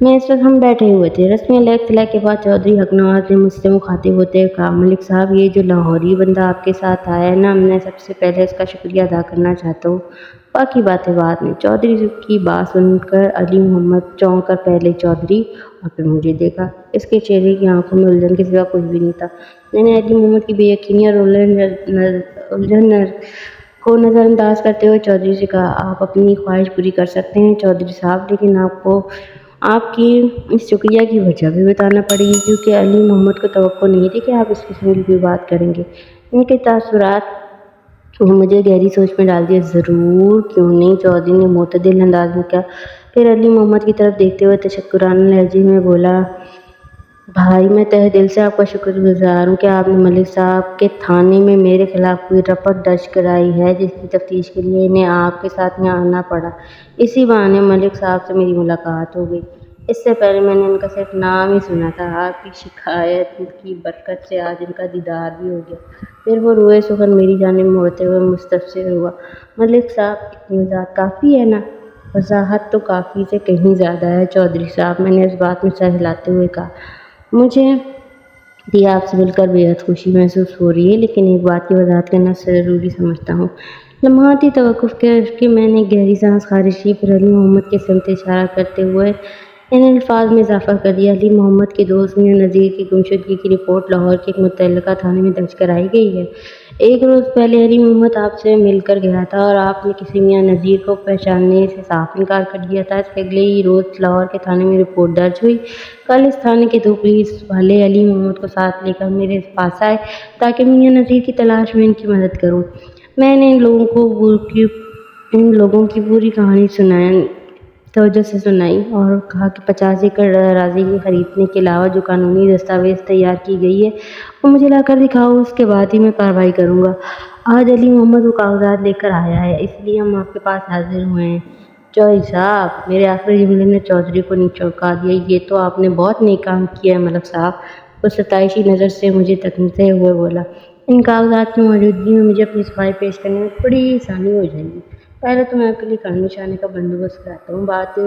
میں اس وقت ہم بیٹھے ہوئے تھے۔ رسمی اطلاع کے بعد چودھری حق نواز نے مجھ سے مخاطب ہوتے ہوئے کہا، ملک صاحب، یہ جو لاہوری بندہ آپ کے ساتھ آیا ہے نا، میں سب سے پہلے اس کا شکریہ ادا کرنا چاہتا ہوں، باقی باتیں بعد میں۔ چودھری کی بات سن کر علی محمد چونک کر پہلے چودھری اور پھر مجھے دیکھا۔ اس کے چہرے کی آنکھوں میں الجھن کے سوا کچھ بھی نہیں تھا۔ میں نے علی محمد کی بے یقینی اور الجھن کو نظر انداز کرتے ہوئے چودھری سے کہا، آپ اپنی خواہش پوری کر سکتے ہیں چودھری صاحب، لیکن آپ کو آپ کی اس شکریہ کی وجہ بھی بتانا پڑے گی، کیونکہ علی محمد کو توقع نہیں تھی کہ آپ اس قسم کی کوئی بات کریں گے۔ ان کے تاثرات نے مجھے گہری سوچ میں ڈال دیا۔ ضرور، کیوں نہیں، چودھری نے معتدل انداز میں کہا، پھر علی محمد کی طرف دیکھتے ہوئے تشکرانہ لہجے میں بولا، بھائی، میں تہہ دل سے آپ کا شکر گزار ہوں کہ آپ نے ملک صاحب کے تھانے میں میرے خلاف کوئی رپٹ درج کرائی ہے، جس کی تفتیش کے لیے انہیں آپ کے ساتھ یہاں آنا پڑا۔ اسی بہانے ملک صاحب سے میری ملاقات ہو گئی۔ اس سے پہلے میں نے ان کا صرف نام ہی سنا تھا۔ آپ کی شکایت کی برکت سے آج ان کا دیدار بھی ہو گیا۔ پھر وہ روئے سخن میری جانب موڑتے ہوئے مستفسر ہوا، ملک صاحب، اتنی وضاحت کافی ہے نا؟ وضاحت تو کافی سے کہیں زیادہ ہے چودھری صاحب، میں نے اس بات میں سر ہلاتے ہوئے کہا۔ مجھے بھی آپ سے مل کر بے حد خوشی محسوس ہو رہی ہے، لیکن ایک بات کی وضاحت کرنا ضروری سمجھتا ہوں۔ لمحاتی توقف کر کے میں نے گہری سانس خارج کی، پھر علی محمد کی سمت اشارہ کرتے ہوئے ان الفاظ میں اضافہ کر دیا، علی محمد کے دوست میاں نذیر کی گمشدگی کی رپورٹ لاہور کے ایک متعلقہ تھانے میں درج کرائی گئی ہے۔ ایک روز پہلے علی محمد آپ سے مل کر گیا تھا اور آپ نے کسی میاں نذیر کو پہچاننے سے صاف انکار کر دیا تھا۔ اس کے اگلے ہی روز لاہور کے تھانے میں رپورٹ درج ہوئی۔ کل اس تھانے کے 2 پولیس والے علی محمد کو ساتھ لے کر میرے پاس آئے تاکہ میاں نذیر کی تلاش میں ان کی مدد کروں۔ میں نے ان لوگوں کی پوری کہانی توجہ سے سنائی اور کہا کہ 50 ایکڑ اراضی کی خریدنے کے علاوہ جو قانونی دستاویز تیار کی گئی ہے وہ مجھے لا کر دکھاؤ، اس کے بعد ہی میں کارروائی کروں گا۔ آج علی محمد وہ کاغذات لے کر آیا ہے، اس لیے ہم آپ کے پاس حاضر ہوئے ہیں۔ چودھری صاحب، میرے آخری جملے نے چودھری کو چونکا دیا۔ یہ تو آپ نے بہت نیک کام کیا ہے ملک صاحب، وہ ستائشی نظر سے مجھے تکتے ہوئے بولا۔ ان کاغذات کی موجودگی میں مجھے اپنی صفائی پیش کرنے میں بڑی آسانی ہو جائے گی۔ پہلے تو میں آپ کے لیے قانون بچھانے کا بندوبست کراتا ہوں، باتیں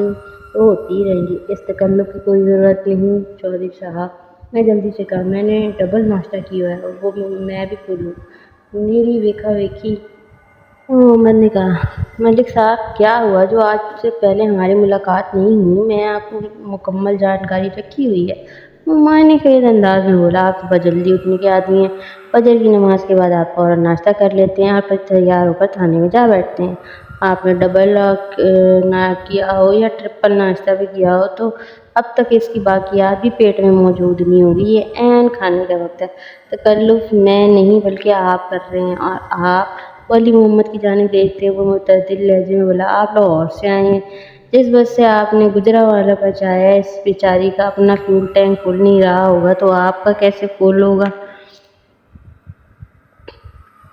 تو ہوتی ہی رہیں گی، اس تکلف کی کوئی ضرورت نہیں چودھری صاحب، میں جلدی سے کہا۔ میں نے ڈبل ناشتہ کیا ہے اور وہ میں بھی فل ہوں۔ میری ویکھا ویکھی محمد نے کہا، ملک صاحب، کیا ہوا جو آج سے پہلے ہماری ملاقات نہیں ہوئی؟ میں آپ کو مکمل جانکاری رکھی ہوئی ہے، وہ معنی خیز انداز میں بولا۔ آپ صبح جلدی اٹھنے کے عادی ہیں، فجر کی نماز کے بعد آپ فوراً ناشتہ کر لیتے ہیں اور پھر تیار ہو کر تھانے میں جا بیٹھتے ہیں۔ آپ نے ڈبل نہ کیا ہو یا ٹرپل ناشتہ بھی کیا ہو تو اب تک اس کی باقیات بھی پیٹ میں موجود نہیں ہوگی۔ یہ عین کھانے کا وقت ہے۔ تکلف میں نہیں بلکہ آپ کر رہے ہیں، اور آپ، علی محمد کی جانب دیکھتے ہوئے معتدل لہجے میں بولا، آپ لاہور سے آئے ہیں، جس بس سے آپ نے گجرانوالہ پہنچایا ہے، اس بیچاری کا اپنا فیول ٹینک فل نہیں رہا ہوگا تو آپ کا کیسے فل ہوگا؟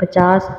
50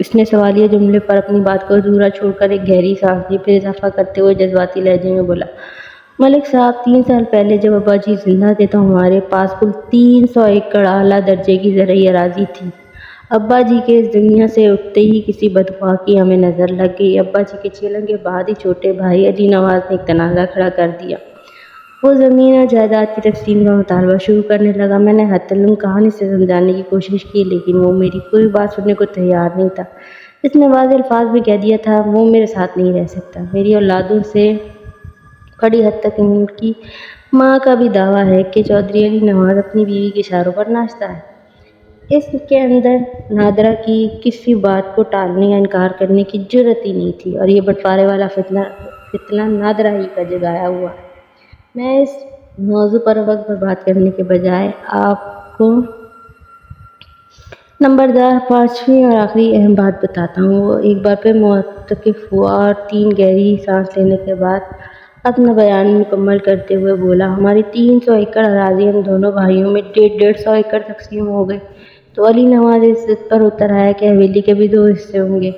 اس نے سوالیہ جملے پر اپنی بات کو ادھورا چھوڑ کر ایک گہری سانس لی، پھر اضافہ کرتے ہوئے جذباتی لہجے میں بولا، ملک صاحب 3 سال پہلے جب ابا جی زندہ تھے تو ہمارے پاس کل 300 ایکڑ اعلیٰ درجے کی زرعی اراضی تھی۔ ابا جی کے اس دنیا سے اٹھتے ہی کسی بدخواہ کی ہمیں نظر لگ گئی۔ ابا جی کے چلن کے بعد ہی چھوٹے بھائی علی نواز نے ایک تنازع کھڑا کر دیا۔ وہ زمین اور جائیداد کی تقسیم کا مطالبہ شروع کرنے لگا۔ میں نے حتی الامکان اسے سمجھانے کی کوشش کی، لیکن وہ میری کوئی بات سننے کو تیار نہیں تھا۔ اس نے واضح الفاظ میں کہہ دیا تھا، وہ میرے ساتھ نہیں رہ سکتا۔ میری اولادوں سے بڑی حد تک ان کی ماں کا بھی دعویٰ ہے کہ چودھری علی نواز اپنی بیوی کے اشاروں پر ناچتا ہے۔ اس کے اندر نادرہ کی کسی بات کو ٹالنے یا انکار کرنے کی جرأت ہی نہیں تھی، اور یہ بٹوارے والا فتنہ نادرہ ہی کا جگایا ہوا ہے۔ میں اس موضوع پر وقت برباد کرنے کے بجائے آپ کو نمبردار 5ویں اور آخری اہم بات بتاتا ہوں۔ وہ ایک بار پھر موقف ہوا اور 3 گہری سانس لینے کے بعد اپنا بیان مکمل کرتے ہوئے بولا، ہماری 300 ایکڑ اراضی ہم دونوں بھائیوں میں 150 ایکڑ تقسیم ہو گئی۔ تو علی نواز اس ضد پر اتر آیا کہ حویلی کے بھی 2 حصے ہوں گے۔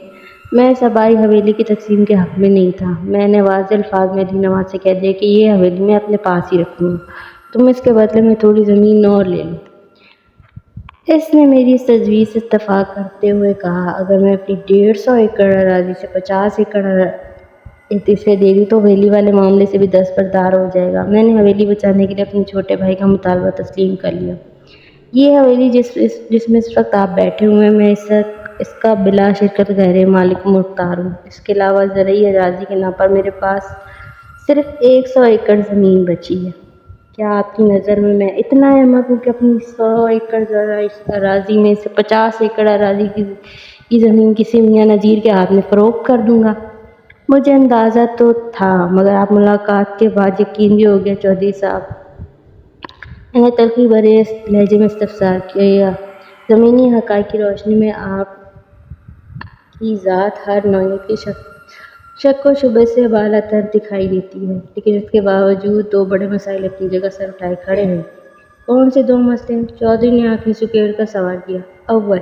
میں اس آبائی حویلی کی تقسیم کے حق میں نہیں تھا۔ میں نے واضح الفاظ میں علی نواز سے کہہ دیا کہ یہ حویلی میں اپنے پاس ہی رکھوں گا، تم اس کے بدلے میں تھوڑی زمین اور لے لو۔ اس نے میری اس تجویز سے اتفاق کرتے ہوئے کہا، اگر میں اپنی 150 ایکڑ اراضی سے 50 ایکڑ اسے دے دی تو حویلی والے معاملے سے بھی دستبردار ہو جائے گا۔ میں نے حویلی بچانے کے لیے اپنے چھوٹے بھائی کا مطالبہ تسلیم کر لیا۔ یہ حویلی جس میں اس وقت آپ بیٹھے ہوئے ہیں، میں اس کا بلا شرکت غیر مالک مختار ہوں۔ اس کے علاوہ زرعی اراضی کے نام پر میرے پاس صرف 100 ایکڑ زمین بچی ہے۔ کیا آپ کی نظر میں اتنا احمق ہوں کہ اپنی 100 ایکڑ زرعی اراضی میں سے 50 ایکڑ اراضی کی زمین کسی میاں نذیر کے ہاتھ میں فروخت کر دوں گا؟ مجھے اندازہ تو تھا، مگر آپ ملاقات کے بعد یقین بھی ہو گیا چودھری صاحب۔ میں نے تلخی بھرے لہجے میں استفسار کیا۔ زمینی حقائق کی روشنی میں آپ کی ذات ہر نوعیت کے شک و شبہے سے بالا تر دکھائی دیتی ہے، لیکن اس کے باوجود 2 بڑے مسائل اپنی جگہ سر اٹھائے کھڑے ہیں۔ کون سے 2 مسئلے؟ چودھری نے آنکھیں سکیڑ کر سوال کیا۔ اول،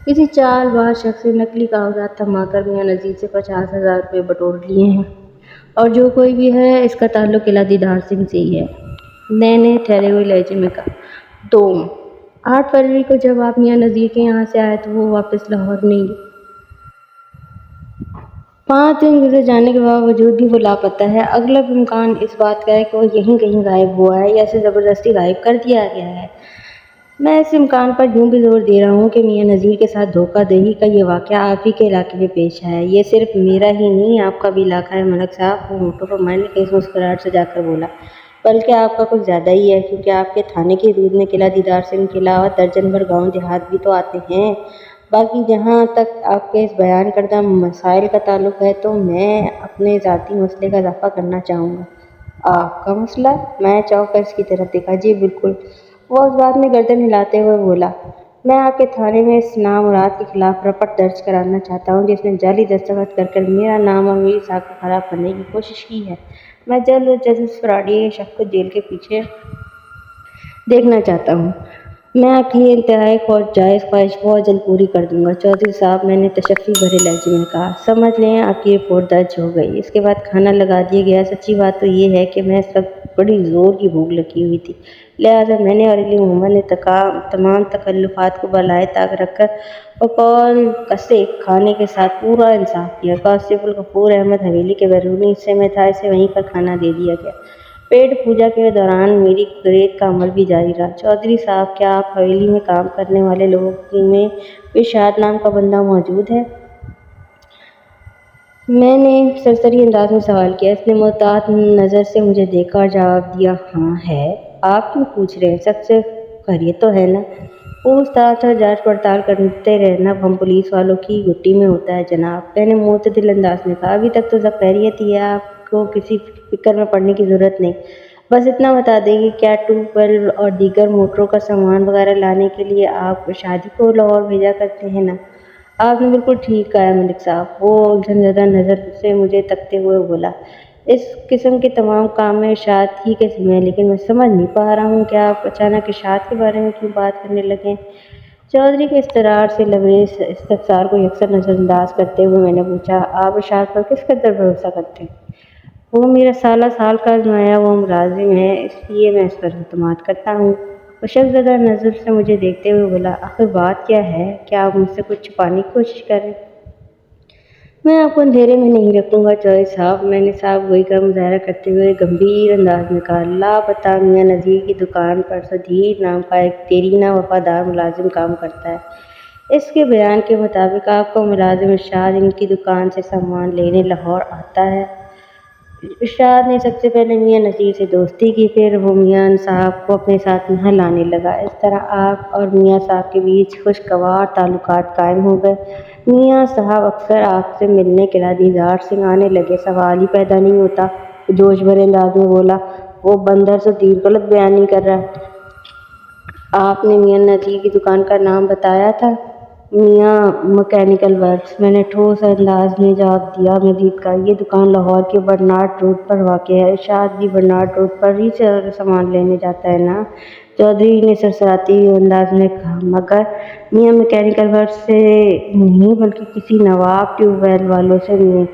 کسی چال باز شخص سے نقلی کاغذات تھما کر میاں نذیر سے 50,000 روپے بٹور لیے ہیں، اور جو کوئی بھی ہے اس کا تعلق قلعہ دیدار سنگھ سے ہی ہے، میں نے ٹھہرے ہوئے لہجے میں کہا۔ دوم، 8 فروری کو جب آپ میاں نذیر کے یہاں سے آئے تو وہ واپس لاہور نہیں گئے۔ 5 دن گزر جانے کے باوجود بھی وہ لاپتہ ہے۔ اغلب امکان اس بات کا ہے کہ وہ یہیں کہیں غائب ہوا ہے یا اسے زبردستی غائب کر دیا گیا ہے۔ میں اس امکان پر یوں بھی زور دے رہا ہوں کہ میاں نذیر کے ساتھ دھوکہ دہی کا یہ واقعہ آپ ہی کے علاقے میں پیش آیا ہے۔ یہ صرف میرا ہی نہیں، آپ کا بھی علاقہ ہے ملک صاحب۔ وہ ہونٹوں پر مائل کیس مسکراہٹ سجا کر بولا، بلکہ آپ کا کچھ زیادہ ہی ہے، کیونکہ آپ کے تھانے کی حدود میں قلعہ دیدار سنگھ کے علاوہ درجن بھر گاؤں دیہات بھی تو آتے ہیں۔ باقی جہاں تک آپ کے اس بیان کردہ مسائل کا تعلق ہے تو میں اپنے ذاتی مسئلے کا اضافہ کرنا چاہوں گا۔ آپ کا مسئلہ؟ میں چونک کر اس کی طرف دیکھا۔ جی بالکل۔ وہ اس بات میں گردن ہلاتے ہوئے بولا، میں آپ کے تھانے میں اس نامراد کے خلاف رپٹ درج کرانا چاہتا ہوں جس نے جعلی دستخط کر میرا نام اور میری ساکھ کو خراب کرنے کی کوشش کی ہے۔ میں جلد از جلد اس فراڈی شخص کو جیل کے پیچھے دیکھنا چاہتا ہوں۔ میں آپ کی یہ انتہائی جائز خواہش بہت جلد پوری کر دوں گا۔ چودھری صاحب، میں نے تشفی بھرے لہجے میں کہا، سمجھ لیں آپ کی رپورٹ درج ہو گئی۔ اس کے بعد کھانا لگا دیا گیا۔ سچی بات تو یہ ہے کہ میں اس وقت بڑی زور کی بھوک لگی ہوئی تھی، لہٰذا میں نے اور علی محمد نے تمام تکلفات کو بالائے طاق رکھ کر بقول کسے کھانے کے ساتھ پورا انصاف کیا۔ کانسٹیبل غفور احمد حویلی کے بیرونی حصے میں تھا، اسے وہیں پر کھانا دے دیا گیا۔ پیٹ پوجا کے دوران میری گرید کا عمل بھی جاری رہا۔ چودھری صاحب، کیا آپ حویلی میں کام کرنے والے لوگوں میں کوئی شاد نام کا بندہ موجود ہے؟ میں نے سرسری انداز میں سوال کیا۔ اس نے محتاط نظر سے مجھے دیکھا اور جواب دیا، ہاں ہے۔ آپ کیوں پوچھ رہے ہیں؟ سب سے خیریت تو ہے نا؟ پوچھ تاچھ اور جانچ پڑتال کرتے رہنا ہم پولیس والوں کی گھٹی میں ہوتا ہے جناب، میں نے معتدل انداز میں کہا۔ ابھی تک تو سب خیریت ہی ہے، آپ کو کسی فکر میں پڑنے کی ضرورت نہیں۔ بس اتنا بتا دیں کہ کیا ٹیوب ویل اور دیگر موٹروں کا سامان وغیرہ لانے کے لیے آپ شادی کو لاہور بھیجا کرتے ہیں نا؟ آپ نے بالکل ٹھیک کہا ہے ملک صاحب۔ وہ الجھن زدہ نظر سے مجھے تکتے ہوئے بولا، اس قسم کے تمام کام میں ارشاد ہی کے ذمہ ہیں، لیکن میں سمجھ نہیں پا رہا ہوں کہ آپ اچانک ارشاد کے بارے میں کیوں بات کرنے لگے۔ چودھری کے اصرار سے لبریز استفسار کو یکسر نظر انداز کرتے ہوئے میں نے پوچھا، آپ ارشاد پر کس قدر بھروسہ کرتے ہیں؟ وہ میرا سالہ سال کا آزمایا ہوا ملازم ہے، اس لیے میں اس پر اعتماد کرتا ہوں۔ وہ شفقت نظر سے مجھے دیکھتے ہوئے بولا، آخر بات کیا ہے؟ کیا آپ مجھ سے کچھ چھپانے کی کوشش کر رہے ہیں؟ میں آپ کو اندھیرے میں نہیں رکھوں گا چودھری صاحب، میں نے صاحب گوئی کا مظاہرہ کرتے ہوئے گمبھیر انداز میں کہا، لاپتہ میاں نذیر کی دکان پر سدھیر نام کا ایک دیرینہ وفادار ملازم کام کرتا ہے۔ اس کے بیان کے مطابق آپ کا ملازم ارشاد ان کی دکان سے سامان لینے لاہور آتا ہے۔ ارشاد نے سب سے پہلے میاں نذیر سے دوستی کی، پھر وہ میاں صاحب کو اپنے ساتھ یہاں لانے لگا۔ اس طرح آپ اور میاں صاحب کے بیچ خوشگوار تعلقات قائم ہو گئے۔ میاں صاحب اکثر آپ سے ملنے قلعہ دیدار سنگھ آنے لگے۔ سوال ہی پیدا نہیں ہوتا، جوش بھرے انداز میں بولا، وہ بندر سدھیر غلط بیان نہیں کر رہا ہے؟ آپ نے میاں نذیر کی دکان کا نام بتایا تھا؟ میاں مکینیکل ورکس، میں نے ٹھوس انداز میں جواب دیا۔ مزید کہا، یہ دکان لاہور کے برنارڈ روڈ پر واقع ہے۔ ارشاد بھی برنارڈ روڈ پر ہی سامان لینے جاتا ہے نا؟ چودھری نے سرسراتے ہوئے انداز میں کہا، مگر میاں مکینیکل ورکس سے نہیں بلکہ کسی نواب ٹیوب ویل والوں سے نہیں۔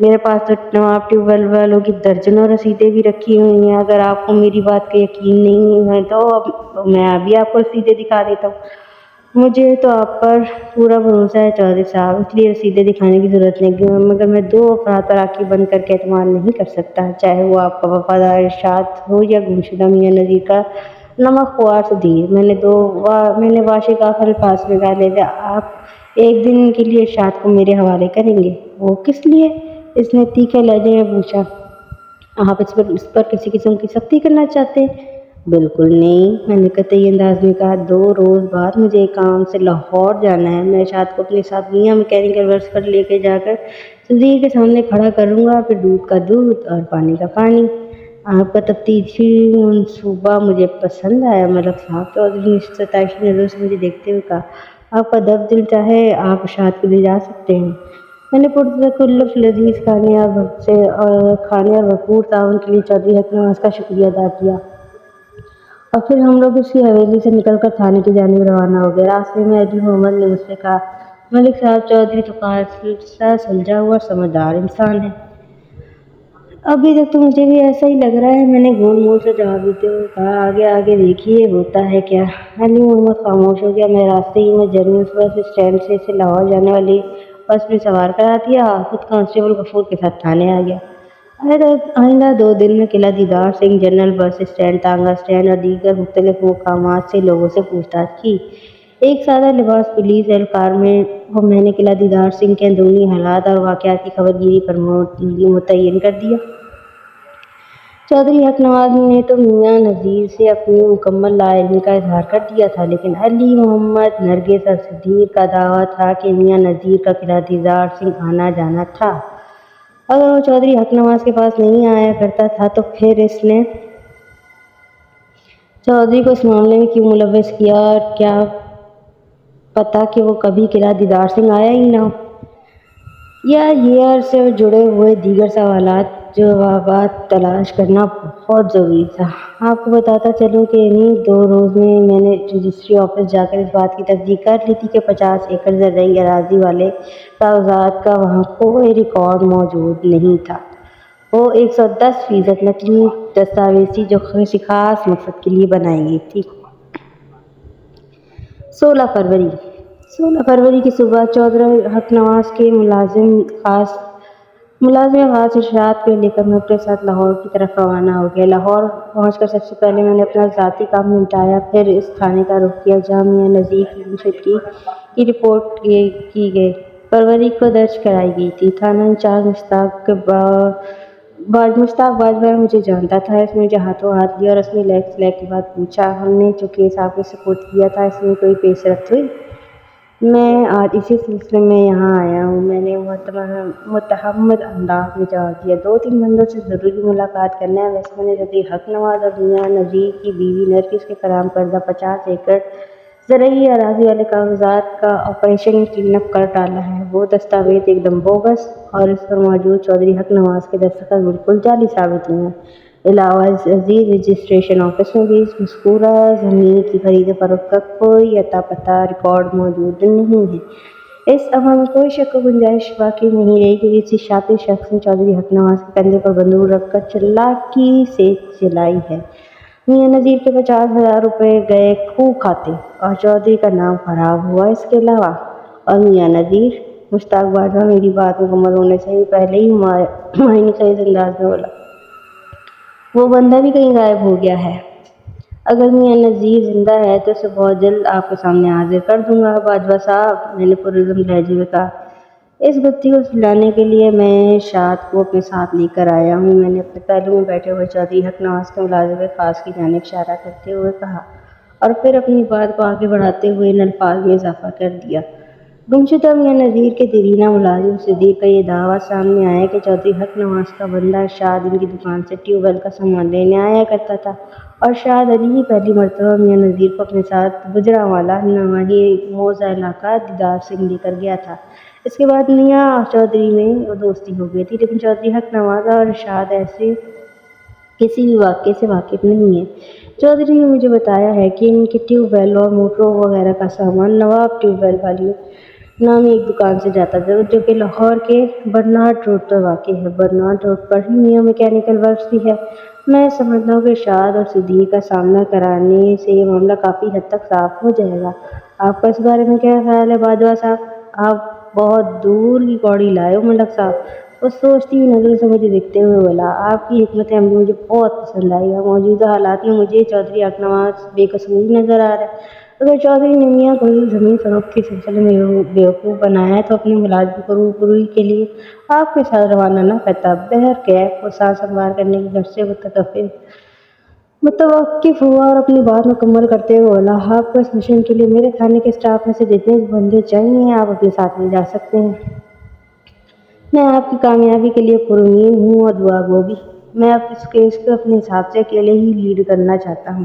میرے پاس تو نواب ٹیوب ویل والوں کی درجنوں رسیدیں بھی رکھی ہوئی ہیں۔ اگر آپ کو میری بات کا یقین نہیں ہے تو میں ابھی آپ کو رسیدیں دکھا دیتا ہوں۔ مجھے تو آپ پر پورا بھروسہ ہے چودھری صاحب، اس لیے رسیدیں دکھانے کی ضرورت نہیں، مگر میں دو افراد پر آنکھیں بند کر کے اعتماد نہیں کر سکتا، چاہے وہ آپ کا وفادار ارشاد ہو یا گمشدہ میاں نذیر کا نمک خوار سدھیر۔ میں نے واشگاف الفاظ میں کہا، لہٰذا آپ ایک دن کے لیے ارشاد کو میرے حوالے کریں گے؟ وہ کس لیے؟ اس نے تیکھے لہجے میں پوچھا۔ آپ اس پر کسی قسم کی سختی کرنا چاہتے ہیں؟ بالکل نہیں، میں نے قطعی انداز میں کہا، 2 روز بعد مجھے ایک کام سے لاہور جانا ہے۔ میں ارشاد کو اپنے ساتھ میاں مکینیکل ورکس پر لے کے جا کر سدھیر کے سامنے کھڑا کروں گا، پھر دودھ کا دودھ اور پانی کا پانی۔ آپ کا تفتیشی منصوبہ مجھے پسند آیا ملک صاحب، چودھری نے ستائشی نظروں سے مجھے دیکھتے ہوئے کہا، آپ کا جب دل چاہے آپ ارشاد کو لے جا سکتے ہیں۔ میں نے پرتکلف لذیذ کھانے اور بھرپور تعاون کے لیے چودھری حق نواز کا شکریہ ادا کیا، اور پھر ہم لوگ اس کی حویلی سے نکل کر تھانے کی جانب روانہ ہو گئے۔ راستے میں علی محمد نے مجھ سے کہا، ملک صاحب، چودھری تو خاصا سلجھا ہوا سمجھدار انسان ہے۔ ابھی تک تو مجھے بھی ایسا ہی لگ رہا ہے، میں نے گول مول سے جواب دیتے ہوئے کہا، آگے آگے دیکھیے ہوتا ہے کیا۔ علی محمد خاموش ہو گیا۔ میں راستے ہی میں جرنلس بس اسٹینڈ سے اسے لاہور جانے والی بس میں سوار کرا دیا، خود کانسٹیبل غفور کے ساتھ تھانے آ گیا۔ آئندہ 2 دن میں Qila Didar Singh, general bus stand, تانگا اسٹینڈ اور دیگر مختلف مقامات سے لوگوں سے پوچھ تاچھ کی۔ ایک سادہ لباس پولیس اہلکار میں نے قلعہ دیدار سنگھ کے اندرونی حالات اور واقعات کی خبر گیری پر متعین کر دیا۔ چودھری حق نواز نے تو میاں نذیر سے اپنی مکمل لا علمی کا اظہار کر دیا تھا، لیکن علی محمد، نرگس اور سدھیر کا دعویٰ تھا کہ میاں نذیر کا قلعہ دیدار سنگھ آنا جانا تھا۔ اگر وہ چودھری حق نواز کے پاس نہیں آیا کرتا تھا تو پھر اس نے چودھری کو اس معاملے میں کیوں ملوث کیا، اور کیا پتہ کہ وہ کبھی قلعہ دیدار سنگھ آیا ہی نہ ہو، یا یہ اور سے جڑے ہوئے دیگر سوالات جوابات تلاش کرنا بہت ضروری تھا۔ آپ کو بتاتا چلوں کہ انہی 2 روز میں میں نے رجسٹری آفس جا کر اس بات کی تصدیق کر لی تھی کہ 50 ایکڑ زرعی اراضی والے کاغذات کا وہاں کوئی ریکارڈ موجود نہیں تھا۔ وہ 110% نقلی دستاویز تھی جو کسی خاص مقصد کے لیے بنائی گئی تھی۔ 16 فروری کی صبح چودھری حق نواز کے ملازم خاص ارشاد کو لے کر میں اپنے ساتھ لاہور کی طرف روانہ ہو گیا۔ لاہور پہنچ کر سب سے پہلے میں نے اپنا ذاتی کام نمٹایا، پھر اس تھانے کا رخ کیا جہاں میاں نذیر کی گمشدگی کی رپورٹ کی گئی فروری کو درج کرائی گئی تھی۔ تھانہ انچارج مشتاق باجوہ مجھے جانتا تھا۔ اس نے مجھے ہاتھوں ہاتھ لیا اور اس میں لیگ کے بعد پوچھا، ہم نے جو کیس آپ کے سپرد کیا تھا اس میں کوئی پیش رفت ہوئی؟ میں آج اسی سلسلے میں یہاں آیا ہوں، میں نے متحمل انداز میں جواب دیا۔ 2-3 بندوں سے ضروری ملاقات کرنا ہے۔ ویسے میں نے چودھری حق نواز اور میاں نذیر کی بیوی نرگس کے فراہم کردہ 50 ایکڑ زرعی اراضی والے کاغذات کا آپریشن کلین اپ کر ڈالا ہے۔ وہ دستاویز ایک دم بوگس اور اس پر موجود چودھری حق نواز کے دستخط بالکل جعلی ثابت ہوئے ہیں۔ علاوہ ازیں رجسٹریشن آفس میں بھی اس مذکورہ زمین کی خرید و فروخت کا کوئی اتا پتہ ریکارڈ موجود نہیں ہے۔ اس امر میں کوئی شک و گنجائش باقی نہیں رہی کہ کسی شاطر شخص نے چودھری حق نواز کے کندھے پر بندوق رکھ کر چالاکی سے چلائی ہے۔ میاں نذیر کے 50,000 روپے گئے خوں کھاتے اور چودھری کا نام خراب ہوا۔ اس کے علاوہ اور میاں نذیر، مشتاق باجوہ میری بات مکمل ہونے سے پہلے ہی معانی خیز انداز میں بولا، وہ بندہ بھی کہیں غائب ہو گیا ہے۔ اگر میاں نذیر زندہ ہے تو اسے بہت جلد آپ کے سامنے حاضر کر دوں گا باجوہ صاحب، میں نے پرعزم لہجے میں کہا۔ اس گتھی کو سلجھانے کے لیے میں شاد کو اپنے ساتھ لے کر آیا ہوں، میں نے اپنے پہلو میں بیٹھے ہوئے چودھری حق نواز کے ملازم خاص کی جانب اشارہ کرتے ہوئے کہا، اور پھر اپنی بات کو آگے بڑھاتے ہوئے ان الفاظ میں اضافہ کر دیا۔ گمشدہ میاں نذیر کے دیرینہ ملازم صدیق کا یہ دعویٰ سامنے آیا کہ چودھری حق نواز کا بندہ ارشاد ان کی دکان سے ٹیوب ویل کا سامان لینے آیا کرتا تھا، اور ارشاد علی ہی پہلی مرتبہ میاں نذیر کو اپنے ساتھ گجرانوالہ نواحی موضع علاقہ دیدار سنگھ لے کر گیا تھا۔ اس کے بعد میاں اور چودھری میں دوستی ہو گئی تھی، لیکن چودھری حق نواز اور ارشاد ایسے کسی بھی واقعے سے واقف نہیں ہے۔ چودھری نے مجھے بتایا ہے کہ ان کے ٹیوب ویل اور موٹروں وغیرہ کا سامان نواب ٹیوب ویل والی نامی ایک دکان سے جاتا تھا، جو کہ لاہور کے برنارڈ روڈ پر واقع ہے۔ برنارڈ روڈ پر ہی میاں میکینیکل ورکس بھی ہے۔ میں سمجھتا ہوں کہ ارشاد اور صدیق کا سامنا کرانے سے یہ معاملہ کافی حد تک صاف ہو جائے گا۔ آپ کا اس بارے میں کیا خیال ہے باجوہ صاحب؟ آپ بہت دور کی کوڑی لائے ہو ملک صاحب، وہ سوچتی ہوئی نظروں سے مجھے دیکھتے ہوئے بولا۔ آپ کی حکمت عملی مجھے بہت پسند آئی ہے۔ موجودہ حالات میں مجھے چودھری حق نواز بے قصور نظر آ رہا ہے۔ اگر چودھری نے میاں کو زمین فروخت کے سلسلے میں بیوقوف بنایا تو اپنے ملازم کو روبروئی کے لیے آپ کے ساتھ روانہ نہ کرتا۔ بہرکیف وہ سانس ہموار کرنے کے غرض سے متوقف ہوا اور اپنی بات مکمل کرتے ہوئے بولا، آپ کو اس مشن کے لیے میرے تھانے کے اسٹاف میں سے جتنے بندے چاہیے آپ اپنے ساتھ لے جا سکتے ہیں۔ میں آپ کی کامیابی کے لیے پرامید ہوں اور دعا گو بھی۔ میں اب اس کیس کو اپنے حساب سے اکیلے ہی لیڈ کرنا چاہتا ہوں۔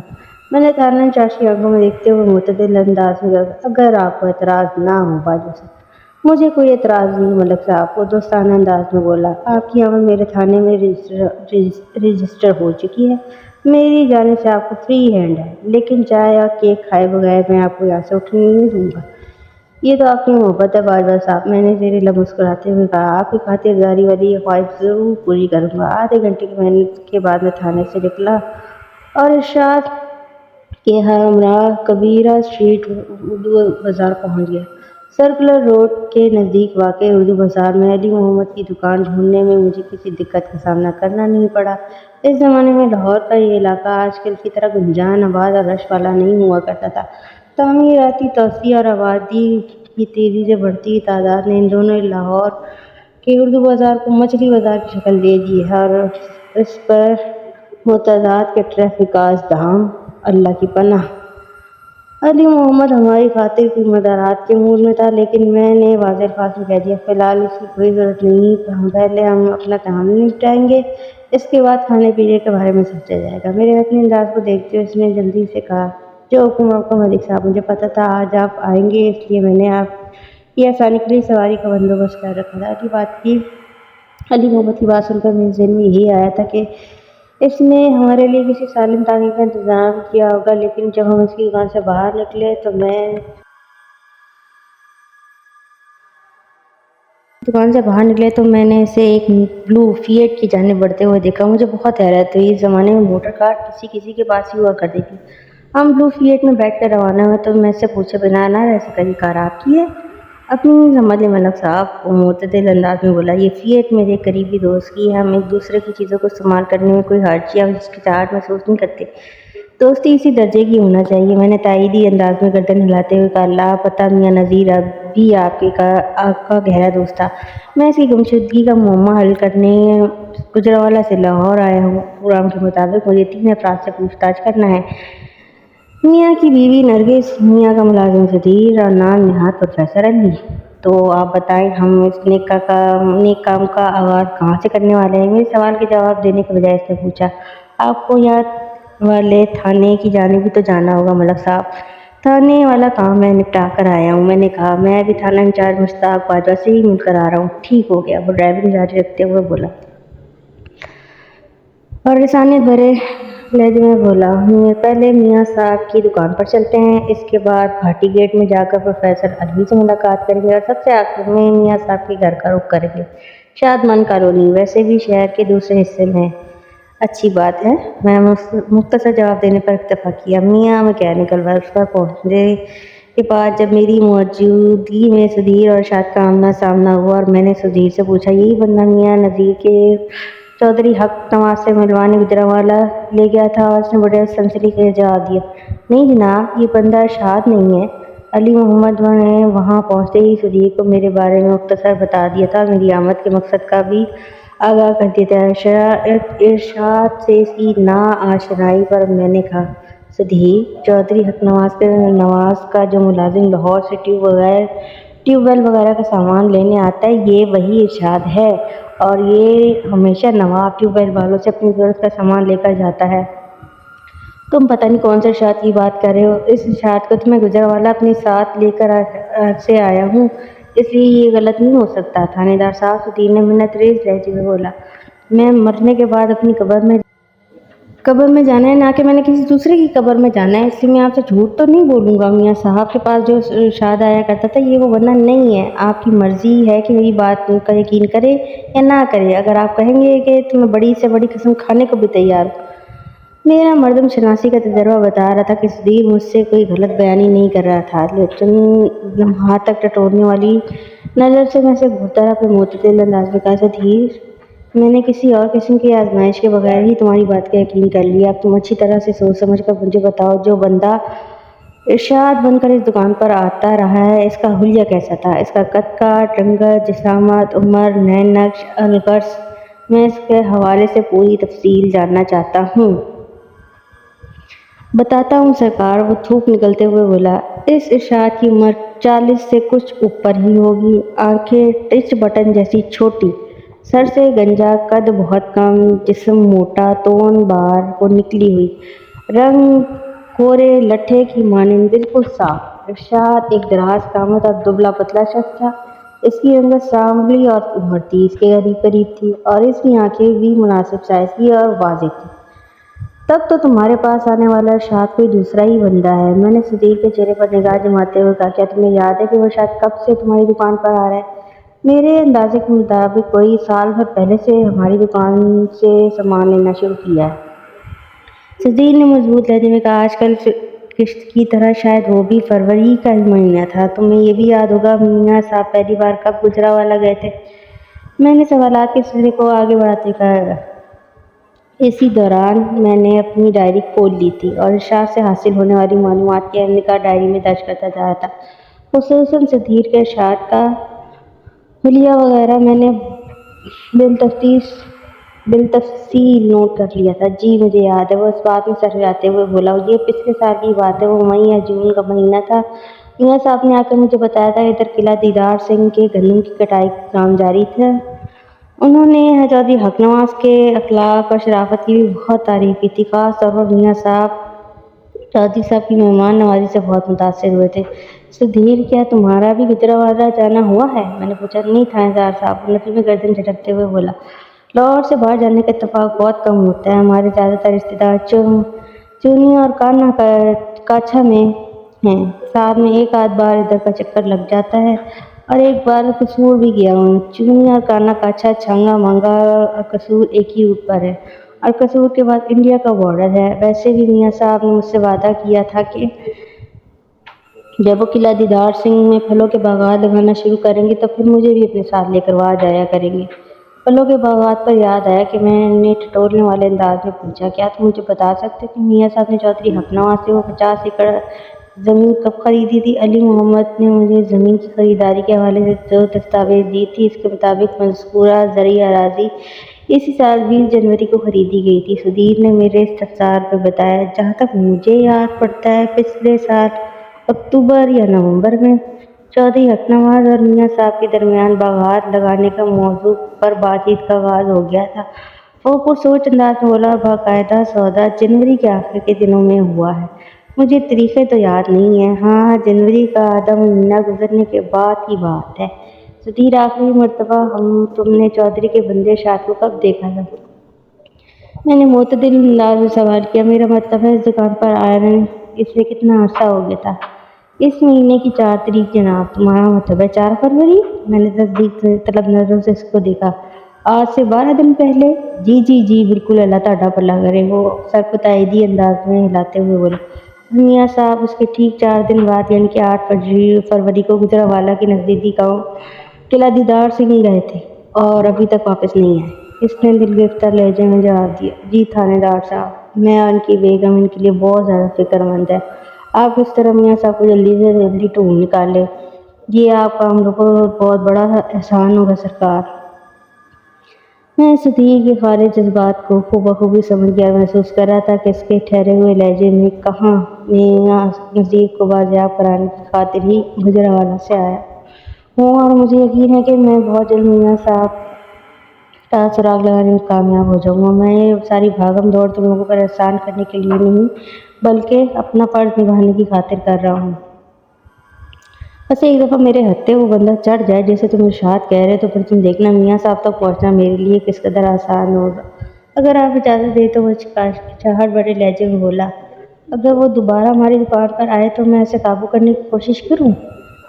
میں نے تھانہ انچارج کی آنکھوں میں دیکھتے ہوئے معتدل انداز میں کہا، اگر آپ کو اعتراض نہ ہو باجوہ صاحب۔ مجھے کوئی اعتراض نہیں ملک صاحب، وہ دوستانہ انداز میں بولا۔ آپ کی آمد میرے تھانے میں رجسٹر ہو چکی ہے، میری جانب سے آپ کو فری ہینڈ ہے، لیکن چائے اور کیک کھائے بغیر میں آپ کو یہاں سے اٹھنے نہیں دوں گا۔ یہ تو آپ کی محبت ہے باجوہ صاحب، میں نے زیر لب مسکراتے ہوئے کہا، آپ کی خاطرداری والی یہ خواہش ضرور پوری کروں گا۔ آدھے گھنٹے کی محنت کے بعد میں تھانے سے نکلا اور ارشاد کے ہمراہ کبیرہ اسٹریٹ اردو بازار پہنچ گیا۔ سرکلر روڈ کے نزدیک واقع اردو بازار میں علی محمد کی دکان ڈھونڈنے میں مجھے کسی دقت کا سامنا کرنا نہیں پڑا۔ اس زمانے میں لاہور کا یہ علاقہ آج کل کی طرح گنجان، آباد اور رش والا نہیں ہوا کرتا تھا۔ تعمیراتی توسیع اور آبادی کی تیزی سے بڑھتی تعداد نے ان دنوں لاہور کے اردو بازار کو مچھلی بازار کی شکل دے دی ہے، اور اس پر متعدد کے ٹریفک کا ازدحام۔ اللہ کی پناہ۔ علی محمد ہماری خاطر کی مدارات کے موڈ میں تھا، لیکن میں نے واضح الفاظ میں کہہ دیا، فی الحال اس کی کوئی ضرورت نہیں، پہلے ہم اپنا کام نپٹائیں گے، اس کے بعد کھانے پینے کے بارے میں سوچا جائے گا۔ میرے اپنے انداز کو دیکھتے ہوئے اس نے جلدی سے کہا، جو حکم آپ کا ملک صاحب، مجھے پتہ تھا آج آپ آئیں گے، اس لیے میں نے آپ کی آسانی کے لیے سواری کا بندوبست کر رکھا تھا۔ علی محمد کی بات سن کر میرے ذہن میں یہی آیا تھا کہ اس نے ہمارے لیے کسی سالم تاکید کا انتظام کیا ہوگا، لیکن جب ہم اس کی دکان سے باہر نکلے تو میں نے اسے ایک بلو فیٹ کی جانب بڑھتے ہوئے دیکھا۔ مجھے بہت حیرت ہوئی، اس زمانے میں موٹر کار کسی کے پاس ہی ہوا کرتی تھی۔ ہم بلو فیٹ میں بیٹھ کر روانہ ہوئے تو میں اس سے پوچھے بنا نہ رہ سکا، یہ کار آپ کی ہے؟ اپنی سمجھ لیں ملک صاحب، وہ معتدل انداز میں بولا، یہ فیٹ میرے ایک قریبی دوست کی ہے، ہم ایک دوسرے کی چیزوں کو استعمال کرنے میں کوئی حرج یا ہچکچاہٹ محسوس نہیں کرتے، دوستی اسی درجے کی ہونا چاہیے۔ میں نے تائیدی انداز میں گردن ہلاتے ہوئے کہا، لاپتہ میاں نذیر اب بھی آپ کا گہرا دوست تھا۔ میں اس کی گمشدگی کا معمہ حل کرنے گجرانوالہ سے لاہور آیا ہوں۔ پروگرام کے مطابق مجھے 3 افراد سے پوچھ تاچھ کرنا ہے، میاں کی بیوی نرگس، میاں کا ملازم صدیق اور نام نہاد پروفیسر علی۔ تو آپ بتائیں، ہم اس نیک کام کا آغاز کہاں سے کرنے والے ہیں؟ میرے سوال کے جواب دینے کے بجائے اس نے پوچھا، آپ کو یہاں والے تھانے کی جانب بھی تو جانا ہوگا ملک صاحب۔ تھانے والا کام میں نپٹا کر آیا ہوں، میں نے کہا، میں بھی تھانہ انچارج مشتاق باجوہ سے ہی مل کر آ رہا ہوں۔ ٹھیک ہو گیا، وہ ڈرائیونگ جاری رکھتے ہوئے بولا۔ اور لسانیت بھرے لہجے میں بولا، پہلے میاں صاحب کی دکان پر چلتے ہیں، اس کے بعد بھاٹی گیٹ میں جا کر پروفیسر علوی سے ملاقات کریں گے اور سب سے آخر میں میاں صاحب کے گھر کا رخ کریں گے، شادمان کالونی، ویسے بھی شہر کے دوسرے حصے میں۔ اچھی بات ہے، میں مختصر جواب دینے پر اکتفا کیا۔ میاں میکینیکل ورکس پر پہنچنے کے بعد جب میری موجودگی میں سدھیر اور ارشاد کا آمنا سامنا ہوا اور میں نے سدھیر سے پوچھا، یہی بندہ میاں نذیر کے چودھری حق نواز سے ملوانے گجرانوالہ لے گیا تھا؟ اور اس نے بڑے سنسنی خیز جواب دیا، نہیں جناب، یہ بندہ ارشاد نہیں ہے۔ علی محمد نے وہاں پہنچتے ہی سدھیر کو میرے بارے میں مختصر بتا دیا تھا، میری آمد کے مقصد کا بھی آگاہ کر دیا تھا۔ ارشاد سے اس کی نا آشنائی پر میں نے کہا، سدھیر، چودھری حق نواز کا جو ملازم لاہور سے ٹیوب ویل وغیرہ کا سامان لینے آتا ہے، یہ وہی ارشاد ہے، اور یہ ہمیشہ نواب ٹیوب ویل والوں سے اپنی ضرورت کا سامان لے کر جاتا ہے۔ تم پتہ نہیں کون سے ارشاد کی بات کر رہے ہو؟ اس ارشاد کو تو میں گجرانوالہ اپنے ساتھ لے کر سے آیا ہوں، اس لیے یہ غلط نہیں ہو سکتا۔ تھانے دار صاحب، سدھیر نے منت ریز لہجے میں بولا، میں مرنے کے بعد اپنی قبر میں جانا ہے، نہ کہ میں نے کسی دوسرے کی قبر میں جانا ہے، اس لیے میں آپ سے جھوٹ تو نہیں بولوں گا۔ میاں صاحب کے پاس جو ارشاد آیا کرتا تھا، یہ وہ بندہ نہیں ہے۔ آپ کی مرضی ہے کہ میری بات کا یقین کرے یا نہ کرے۔ اگر آپ کہیں گے کہ تو میں بڑی سے بڑی قسم کھانے کو بھی تیار ہوں۔ میرا مردم شناسی کا تجربہ بتا رہا تھا کہ سدھیر مجھ سے کوئی غلط بیانی نہیں کر رہا تھا، لیکن لمحات تک ٹٹولنے والی نظر سے میں اسے گھورتا رہا، پھر معتدل انداز میں کہا، سدھیر، میں نے کسی اور قسم کی آزمائش کے بغیر ہی تمہاری بات کا یقین کر لیا۔ اب تم اچھی طرح سے سوچ سمجھ کر مجھے بتاؤ، جو بندہ ارشاد بن کر اس دکان پر آتا رہا ہے، اس کا حلیہ کیسا تھا؟ اس کا قد کاٹ، رنگت، جسامت، عمر، نین نقش، الغرض میں اس کے حوالے سے پوری تفصیل جاننا چاہتا ہوں۔ بتاتا ہوں سرکار، وہ تھوک نکلتے ہوئے بولا۔ اس ارشاد کی عمر 40 سے کچھ اوپر ہی ہوگی، آنکھیں ٹچ بٹن جیسی چھوٹی، سر سے گنجا، قد بہت کم، جسم موٹا، تون بار کو نکلی ہوئی، رنگ کورے لٹھے کی مانند بالکل صاف۔ ارشاد ایک دراز قامت اور دبلا پتلا شخص تھا، اس کی رنگت سانولی اور عمر 30 کے قریب قریب تھی، اور اس کی آنکھیں بھی مناسب سائز کی اور واضح تھیں۔ تب تو تمہارے پاس آنے والا ارشاد کوئی دوسرا ہی بندہ ہے۔ میں نے سدھیر کے چہرے پر نگاہ جماتے ہوئے کہا، کیا تمہیں یاد ہے کہ وہ ارشاد کب سے تمہاری دکان پر آ رہا ہے؟ میرے اندازے کے مطابق کوئی سال بھر پہلے سے ہماری دکان سے سامان لینا شروع کیا ہے۔ سدھیر نے مضبوط لہجے میں کہا، آج کل قسط کی طرح شاید وہ بھی فروری کا ہی مہینہ تھا۔ تمہیں یہ بھی یاد ہوگا میاں صاحب پہلی بار کب گجرانوالہ گئے تھے؟ میں نے سوالات کے سلسلے کو آگے بڑھاتے کہا، اسی دوران میں نے اپنی ڈائری کھول لی تھی اور ارشاد سے حاصل ہونے والی معلومات کی اہم نکات ڈائری میں درج کرتا جا رہا تھا، خصوصاً سدھیر کے ارشاد کا حلیہ وغیرہ میں نے بالتفصیل نوٹ کر لیا تھا۔ جی مجھے یاد ہے، وہ اس بات میں سرسراتے ہوئے بولا، یہ پچھلے سال کی بات ہے، وہ مئی یا جون کا مہینہ تھا۔ میاں صاحب نے آ کر مجھے بتایا تھا، ادھر قلعہ دیدار سنگھ کے گندم کی کٹائی کا کام جاری تھا۔ انہوں نے چودھری حق نواز کے اخلاق اور شرافت کی بھی بہت تعریف کی تھی، خاص طور پر میاں صاحب چودھری صاحب کی مہمان نوازی سے بہت متاثر ہوئے تھے۔ سدھیر، کیا تمہارا بھی گجرانوالہ جانا ہوا ہے؟ میں نے پوچھا۔ نہیں تھانے دار صاحب، نفی میں گردن جھٹکتے ہوئے بولا، لاہور سے باہر جانے کا اتفاق بہت کم ہوتا ہے، ہمارے زیادہ تر رشتے دار چونی اور کانا کاچھا میں ہیں، سال میں ایک آدھ بار ادھر کا چکر لگ جاتا ہے، اور ایک بار قصور بھی گیا ہوں۔ چونی اور کانا کاچھا، چھنگا منگا اور قصور ایک ہی روٹ پر ہے، اور قصور کے بعد انڈیا کا بارڈر ہے۔ ویسے بھی میاں صاحب نے مجھ سے وعدہ کیا تھا کہ جب وہ قلعہ دیدار سنگھ میں پھلوں کے باغات لگانا شروع کریں گے تو پھر مجھے بھی اپنے ساتھ لے کر وہاں جایا کریں گے۔ پھلوں کے باغات پر یاد آیا کہ میں نے ٹٹولنے والے انداز میں پوچھا، کیا تم مجھے بتا سکتے کہ میاں صاحب نے چودھری حق نواز سے وہ 50 ایکڑ زمین کب خریدی تھی؟ علی محمد نے مجھے زمین کی خریداری کے حوالے سے جو دستاویز دی تھی، اس کے مطابق مذکورہ زرعی اراضی اسی سال 20 جنوری کو خریدی گئی تھی۔ سدھیر نے میرے استفسار پر بتایا، جہاں تک مجھے یاد پڑتا ہے، پچھلے سال اکتوبر یا نومبر میں چودھری حق نواز اور میاں صاحب کے درمیان باغات لگانے کا موضوع پر بات چیت کا آغاز ہو گیا تھا۔ وہ پرسوچ انداز میں بولا، باقاعدہ سودا جنوری کے آخر کے دنوں میں ہوا ہے، مجھے تاریخیں تو یاد نہیں ہیں، ہاں جنوری کا آدھا مہینہ گزرنے کے بعد کی بات ہے۔ سدھیر، آخری مرتبہ تم نے چودھری کے بندے ارشاد کو کب دیکھا تھا؟ میں نے معتدل انداز میں سوال کیا۔ میرا مطلب ہے اس دکان پر آئے اس میں کتنا عرصہ ہو گیا تھا؟ اس مہینے کی 4 تاریخ جناب۔ تمہارا مطلب ہے 4 فروری؟ میں نے تصدیق سے طلب نظروں سے اس کو دیکھا۔ آج سے 12 دن پہلے؟ جی جی جی بالکل، اللہ تعالیٰ بھلا کرے، وہ سر کو تائیدی انداز میں ہلاتے ہوئے بولے۔ میاں صاحب اس کے ٹھیک 4 دن بعد یعنی کہ 8 فروری کو گجرانوالہ کے نزدیکی گاؤں قلعہ دیدار سے ہی گئے تھے اور ابھی تک واپس نہیں آئے۔ اس نے دل گرفتہ لہجے میں جواب دیا۔ جی تھانے دار صاحب، میں اور ان کی بیگم ان کے لیے بہت زیادہ فکر مند ہے۔ آپ اس طرح میاں صاحب کو جلدی سے جلدی ڈھونڈ نکالے، یہ آپ کا ہم لوگوں کو بہت بڑا احسان ہوگا سرکار۔ میں سدھیر کے خالص جذبات کو بخوبی سمجھ گیا، محسوس کر رہا تھا کہ اس کے ٹھہرے ہوئے لہجے میں کہاں میاں نذیر کو بازیاب کرانے کی خاطر ہی گجرانوالہ سے آیا ہوں، اور مجھے یقین ہے کہ میں بہت جلد میاں صاحب کا سراغ لگانے میں کامیاب ہو جاؤں گا۔ میں یہ ساری بھاگم دوڑ تم لوگوں پر احسان کرنے کے لیے نہیں بلکہ اپنا فرض نبھانے کی خاطر کر رہا ہوں۔ بس ایک دفعہ میرے ہتھے وہ بندہ چڑھ جائے جیسے تم ارشاد کہہ رہے، تو پھر تم دیکھنا میاں صاحب تک پہنچنا میرے لیے کس قدر آسان ہوگا۔ اگر آپ اجازت دیں تو وہ چہچہاہٹ بھرے لہجے میں بولا۔ اگر وہ دوبارہ ہماری دکان پر آئے تو میں اسے قابو کرنے کی کوشش کروں؟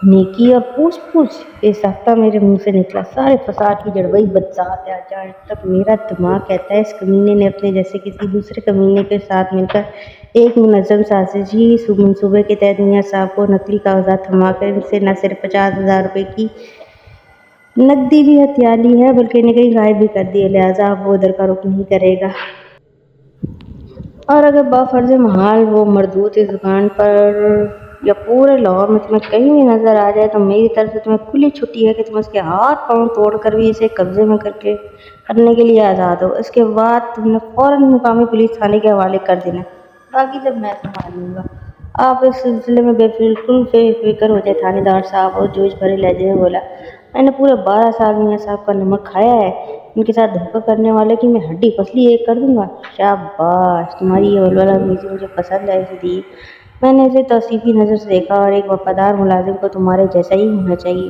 نیکی اور پوچھ پوچھ، بے ساختہ میرے منہ سے نکلا۔ سارے فساد کی جڑ وہی بدذات ہے۔ آج تک میرا دماغ کہتا ہے اس کمینے نے اپنے جیسے کسی دوسرے کمینے کے ساتھ مل کر ایک منظم سازشی منصوبے کے تحت میاں صاحب کو نقلی کاغذات تھما کر ان سے نہ صرف 50,000 روپے کی نقدی بھی ہتھیا لی ہے بلکہ انہیں کہیں غائب بھی کر دیا، لہٰذا اب وہ ادھر کا رخ نہیں کرے گا۔ اور اگر بافرض محال وہ مردود اس دکان پر یا پورے لاہور میں تمہیں کہیں بھی نظر آ جائے تو میری طرف سے تمہیں کھلی چھٹی ہے کہ تم اس کے ہاتھ پاؤں توڑ کر بھی اسے قبضے میں کرنے کے لیے آزاد ہو۔ اس کے بعد تم نے فوراً مقامی پولیس تھانے کے حوالے کر دینا، باقی جب میں سنبھال لوں گا۔ آپ اس سلسلے میں بالکل بے فکر ہو جائے تھانے دار صاحب، اور جوش بھرے لہجے میں بولا۔ میں نے پورے 12 سال میاں صاحب کا نمک کھایا ہے، ان کے ساتھ دھوکہ کرنے والے کی میں ہڈی پسلی ایک کر دوں گا۔ شاباش، تمہاری یہ ولولہ امیزی مجھے پسند ہے سدھیر۔ میں نے اسے توصیفی نظر سے دیکھا، اور ایک وفادار ملازم کو تمہارے جیسا ہی ہونا چاہیے۔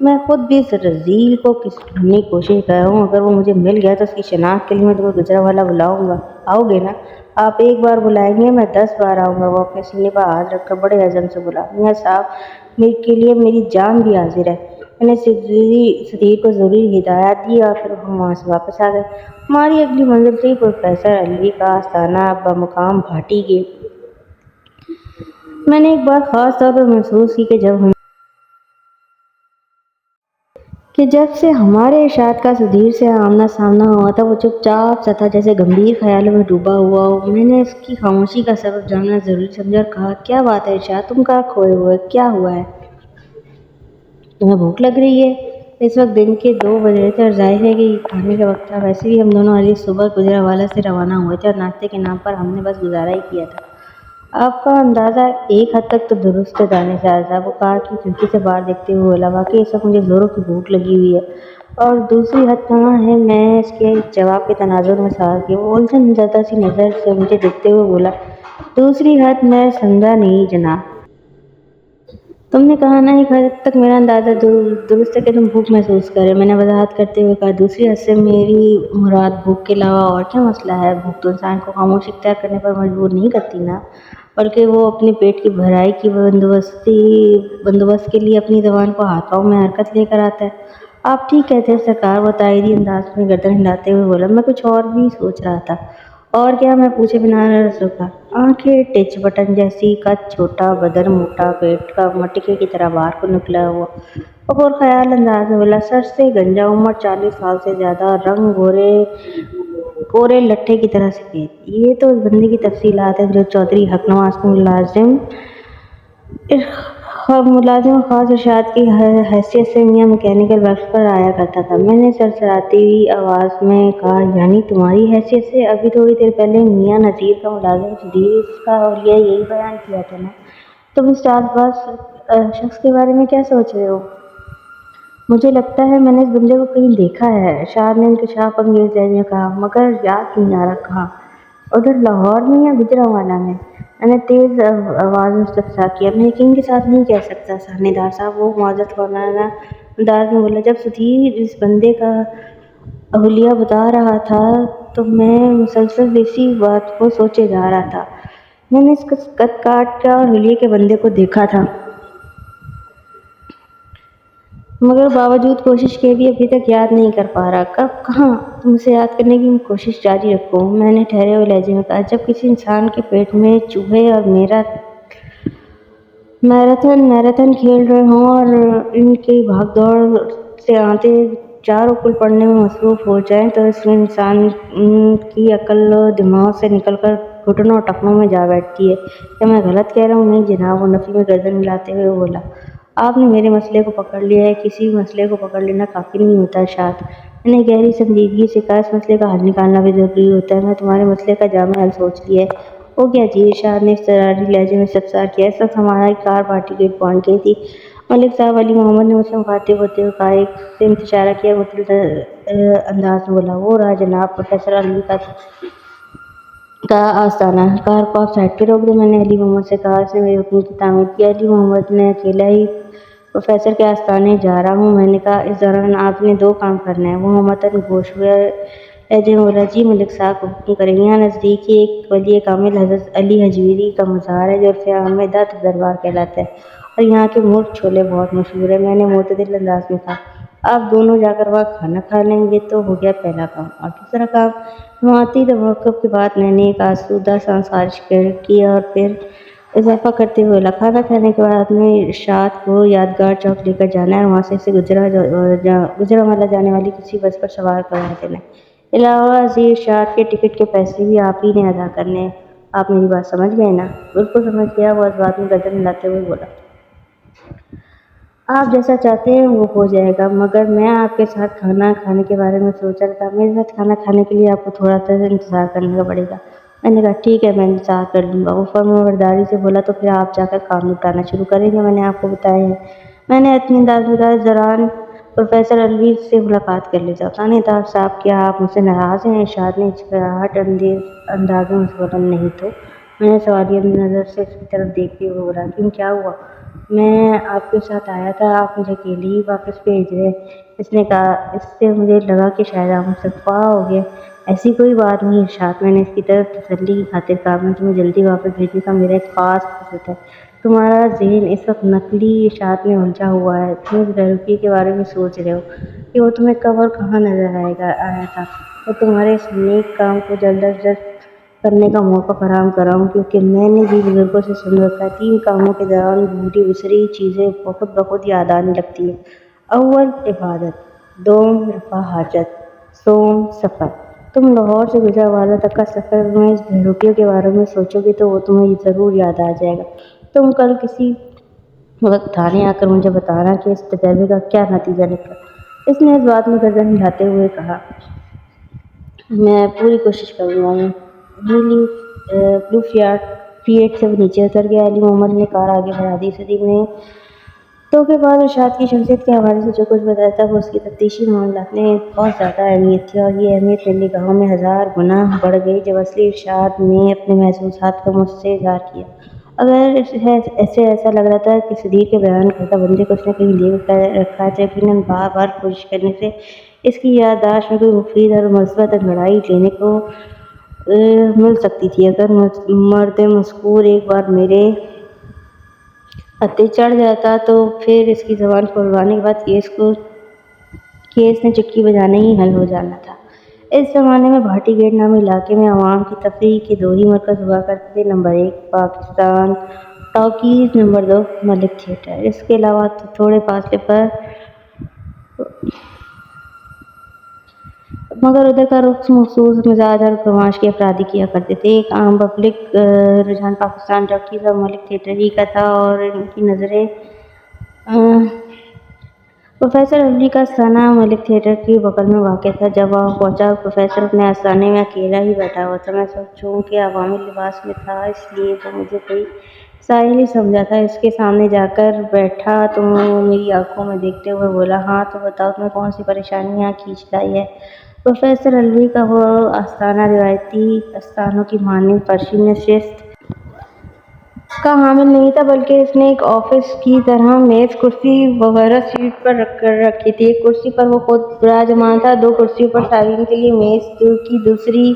میں خود بھی اس رذیل کو ڈھونڈنے کی کوشش کر رہا ہوں، اگر وہ مجھے مل گیا تو اس کی شناخت کے لیے میں تمہیں گجرانوالہ بلاؤں گا۔ آؤ گے نا؟ آپ ایک بار بلائیں گے، میں 10 بار آؤں گا۔ وہ اپنے سینے پر ہاتھ رکھ کر بڑے عزم سے بولا۔ میاں صاحب، میرے کے لیے میری جان بھی حاضر ہے۔ میں نے سدھیر کو ضروری ہدایات دی اور پھر ہم وہاں سے واپس آ گئے۔ ہماری اگلی منزل تھی پروفیسر علوی کا آستانہ بمقام بھاٹی گیٹ۔ میں نے ایک بات خاص طور پر محسوس کی کہ جب سے ہمارے ارشاد کا سدھیر سے آمنا سامنا ہوا تھا، وہ چپ چاپ سا تھا، جیسے گمبھیر خیالوں میں ڈوبا ہوا ہو۔ میں نے اس کی خاموشی کا سبب جاننا ضروری سمجھا اور کہا، کیا بات ہے ارشاد، تم کہاں کھوئے ہوئے، کیا ہوا ہے؟ تمہیں بھوک لگ رہی ہے؟ اس وقت دن کے 2 بجے تھے اور ظاہر ہے کہ کھانے کا وقت تھا۔ ویسے بھی ہم دونوں علی صبح گجرانوالہ سے روانہ ہوئے تھے اور ناشتے کے نام پر ہم نے بس گزارا ہی کیا تھا۔ آپ کا اندازہ ایک حد تک تو درست ہے دانشور صاحب، وہ کار کی کھڑکی سے باہر دیکھتے ہوئے بولا۔ واقعی اس وقت مجھے زوروں کی بھوک لگی ہوئی ہے۔ اور دوسری حد کہاں ہے؟ میں اس کے جواب کے تناظر میں سانس لی۔ وہ الجھن زدہ سی نظر سے مجھے دیکھتے ہوئے بولا، دوسری حد میں سمجھا نہیں جناب۔ تم نے کہا نا ایک حد تک میرا اندازہ درست ہے کہ تم بھوک محسوس کر رہے ہو۔ میں نے وضاحت کرتے ہوئے کہا، دوسری حد سے میری مراد بھوک کے علاوہ اور کیا مسئلہ ہے؟ بھوک تو انسان کو خاموش اختیار کرنے پر مجبور نہیں کرتی نا، بلکہ وہ اپنے پیٹ کی بھرائی کی بندوبست کے لیے اپنی زبان کو ہاتھ پاؤں میں حرکت لے کر آتا ہے۔ آپ ٹھیک کہتے ہیں سرکار، وہ تائیدی انداز میں گردن ہلاتے ہوئے بولا۔ میں کچھ اور بھی سوچ رہا تھا۔ اور کیا؟ میں پوچھے بنا رس رکا۔ آنکھیں ٹچ بٹن جیسی، قد چھوٹا، بدن موٹا، پیٹ کا مٹکے کی طرح باہر کو نکلا ہوا۔ اور خیال انداز میں بولا، سر سے گنجا، عمر 40 سال سے زیادہ، رنگ کورے لٹھے کی طرح سفید۔ یہ تو اس بندے کی تفصیلات ہیں جو چودھری حق نواز کو ملازم خاص ارشاد کی حیثیت سے میاں میکینیکل ورکس پر آیا کرتا تھا۔ میں نے سرسراتی آواز میں کہا، یعنی تمہاری حیثیت سے؟ ابھی تھوڑی دیر پہلے میاں نذیر کا ملازم سدھیر کا حلیہ یہی بیان کیا تھا نا۔ تم اس چال باز شخص کے بارے میں کیا سوچ رہے ہو؟ مجھے لگتا ہے میں نے اس بندے کو کہیں دیکھا ہے، ارشاد نے انکشاف انگیز لہجے میں کہا، مگر یاد نہیں آ رہا کہاں۔ ادھر لاہور میں یا گجرانوالہ میں؟ میں نے تیز آواز میں استفسار کیا۔ میں یقین کے ساتھ نہیں کہہ سکتا تھانے دار صاحب، وہ معزز خواجہ انداز میں بولا۔ جب سدھیر اس بندے کا حلیہ بتا رہا تھا تو میں مسلسل اسی بات کو سوچے جا رہا تھا۔ میں نے اس قد کاٹ کا اور حلیے کے بندے کو دیکھا تھا، مگر باوجود کوشش کے بھی ابھی تک یاد نہیں کر پا رہا۔ کب کہاں تم اسے یاد کرنے کی کوشش جاری رکھوں، میں نے ٹھہرے ہوئے لہجے میں کہا۔ جب کسی انسان کے پیٹ میں چوہے اور میراتھن کھیل رہے ہوں اور ان کی بھاگ دوڑ سے آنتیں چاروں کل پڑنے میں مصروف ہو جائیں تو اس انسان کی عقل دماغ سے نکل کر گھٹنوں اور ٹخنوں میں جا بیٹھتی ہے۔ کیا میں غلط کہہ رہا ہوں؟ نہیں جناب، وہ نفی میں گردن ہلاتے ہوئے بولا۔ آپ نے میرے مسئلے کو پکڑ لیا ہے، کسی بھی مسئلے کو پکڑ لینا کافی نہیں ہوتا ارشاد۔ میں نے گہری سنجیدگی سے کہا، اس مسئلے کا حل نکالنا بھی ضروری ہوتا ہے۔ میں تمہارے مسئلے کا جامع حل سوچ لیا ہے۔ وہ کیا جی؟ ارشاد نے اضطراری لہجے میں استفسار کیا۔ اس وقت ہماری کار پارٹی گیٹ پہنچ گئی تھی۔ ملک صاحب، علی محمد نے مجھ سے مخاطب ہوتے ہوئے کہا۔ ایک سمت اشارہ کیا، معتدل انداز میں بولا۔ وہ رہا جناب پروفیسر الوی کا آستانہ۔ کار کو آپ سائڈ پہ روک دیں، میں نے علی محمد سے کہا۔ اس نے میرے حکم کی تعمیل کی۔ علی محمد نے اکیلا ہی پروفیسر کے آستانے جا رہا ہوں، میں نے کہا۔ اس دوران آپ نے 2 کام کرنے ہیں۔ وہ متن گوش ہوئے لہجے میں بولا۔ جی ملک صاحب حکم کریں۔ یہاں نزدیک ہی ایک ولی کامل حضرت علی حجویری کا مزار ہے جو عرف عام میں دات دربار کہلاتا ہے، اور یہاں کے مرغ چھولے بہت مشہور ہیں، میں نے معتدل انداز میں کہا۔ آپ دونوں جا کر وہاں کھانا کھا لیں، یہ تو ہو گیا پہلا کام۔ اور دوسرا کام؟ جماعتی توقف کے بعد میں نے ایک آسودہ سانس خارج کی اور پھر اضافہ کرتے ہوئے بولا۔ کھانا کھانے کے بعد آپ نے ارشاد کو یادگار چوک لے کر جانا ہے اور وہاں سے اسے گجرانوالہ جانے والی کسی بس پر سوار کروا دینا ہے۔ علاوہ ازیں ارشاد کے ٹکٹ کے پیسے بھی آپ ہی نے ادا کرنے ہیں۔ آپ میری بات سمجھ گئے نا؟ بالکل سمجھ گیا، وہ اس بات میں گردن ہلاتے ہوئے بولا۔ آپ جیسا چاہتے ہیں وہ ہو جائے گا، مگر میں آپ کے ساتھ کھانا کھانے کے بارے میں سوچ رہا تھا۔ میرے ساتھ کھانا کھانے کے لیے آپ کو تھوڑا سا انتظار کرنے کا پڑے گا۔ میں نے کہا ٹھیک ہے، میں انتظار کر لوں گا۔ وہ فرمانبرداری سے بولا۔ تو پھر آپ جا کر کام نپٹانا شروع کریں جو میں نے آپ کو بتایا ہے، میں نے اپنے انداز میں کہا۔ اس دوران پروفیسر الوی سے ملاقات کر لیتا۔ ثانی طاہر صاحب، کیا آپ مجھ سے ناراض ہیں؟ ارشاد نے ہچکچاہٹ انداز میں بولا۔ نہیں تو؟ میں نے سوالیہ نظر سے اس کی طرف دیکھتے ہوئے بولا۔ کیوں، کیا ہوا؟ میں آپ کے ساتھ آیا تھا، آپ مجھے اکیلے ہی واپس بھیج رہے؟ اس نے کہا۔ اس سے مجھے لگا کہ شاید آپ مجھ سے خفا ہو گئے۔ ایسی کوئی بات نہیں ارشاد، میں نے اس کی طرف تسلی کی خاطر کہا۔ میں تمہیں جلدی واپس بھیجنے کا میرا ایک خاص مقصد ہے۔ تمہارا ذہن اس وقت نقلی اشاعت میں الجھا ہوا ہے۔ تم اس بہروپی کے بارے میں سوچ رہے ہو کہ وہ تمہیں کب اور کہاں نظر آیا تھا۔ میں تمہارے اس نیک کام کو جلد از جلد کرنے کا موقع فراہم کر رہا ہوں، کیونکہ میں نے بھی بزرگوں سے سن رکھا ہے 3 کاموں کے دوران بھولی بسری چیزیں خود بخود یاد آنے لگتی ہیں۔ اول عبادت، دوم رفع حاجت، سوم سفر۔ تم لاہور سے گجرانوالہ تک کا سفر میں اس بہروپی کے بارے میں سوچو گے تو وہ تمہیں ضرور یاد آ جائے گا۔ تم کل کسی وقت تھانے آ کر مجھے بتانا کہ اس تجربے کا کیا نتیجہ نکلا۔ اس نے اس بات میں گردن ہلاتے ہوئے کہا۔ میں پوری کوشش کروں گا۔ بلو فیٹ سے نیچے اتر گیا۔ علی محمد نے کار آگے بڑھا دی۔ صدیق نے تو کے بعد ارشاد کی شخصیت کے حوالے سے جو کچھ بتایا تھا وہ اس کی تفتیشی معاملات میں بہت زیادہ اہمیت تھی، اور یہ اہمیت میری نگاہوں میں 1000 گنا بڑھ گئی جب اصلی ارشاد نے اپنے محسوسات کا مجھ سے اظہار کیا۔ اگر اسے ایسا لگ رہا تھا کہ صدیق کے بیان کردہ بندے کو اس نے کہیں لے رکھا ہے تو یقیناً بار بار کوشش کرنے سے اس کی یادداشت میں کوئی مفید اور مثبت انگڑائی لینے کو مل سکتی تھی۔ اگر مرد مذکور ایک بار میرے خطے چڑھ جاتا تو پھر اس کی زبان کھلوانے کے بعد کیس نے چٹکی بجانے ہی حل ہو جانا تھا۔ اس زمانے میں بھاٹی گیٹ نامی علاقے میں عوام کی تفریح کے 2 ہی مرکز ہوا کرتے تھے، نمبر 1 پاکستان ٹاکیز، نمبر 2 ملک تھیٹر۔ اس کے علاوہ تھوڑے فاصلے پر مگر ادھر کا رخ مخصوص مزاج اور گماش کے افراد ہی کیا کرتے تھے۔ ایک عام پبلک رجحان پاکستان ٹاکیز اور ملک تھیٹر ہی کا تھا، اور ان کی نظریں پروفیسر الوی کا آستانہ ملک تھیٹر کی بغل میں واقع تھا۔ جب وہاں پہنچا، پروفیسر اپنے آستانے میں اکیلا ہی بیٹھا ہوا تھا۔ میں چونکہ عوامی لباس میں تھا اس لیے وہ مجھے کوئی سائل ہی سمجھا تھا۔ اس کے سامنے جا کر بیٹھا تو میری آنکھوں میں دیکھتے ہوئے بولا۔ ہاں تو بتاؤ، تمہیں کون سی پریشانی یہاں کھینچ لائی ہے؟ پروفیسر الوی کا وہ آستانہ روایتی آستانوں کی مانند فرشی نشست کا حامل نہیں تھا، بلکہ اس نے ایک آفس کی طرح میز، کرسی وغیرہ سیٹ پر رکھ کر رکھی تھی۔ ایک کرسی پر وہ خود براجمان تھا، دو کرسیوں پر سائرین کے لیے میز کی دوسری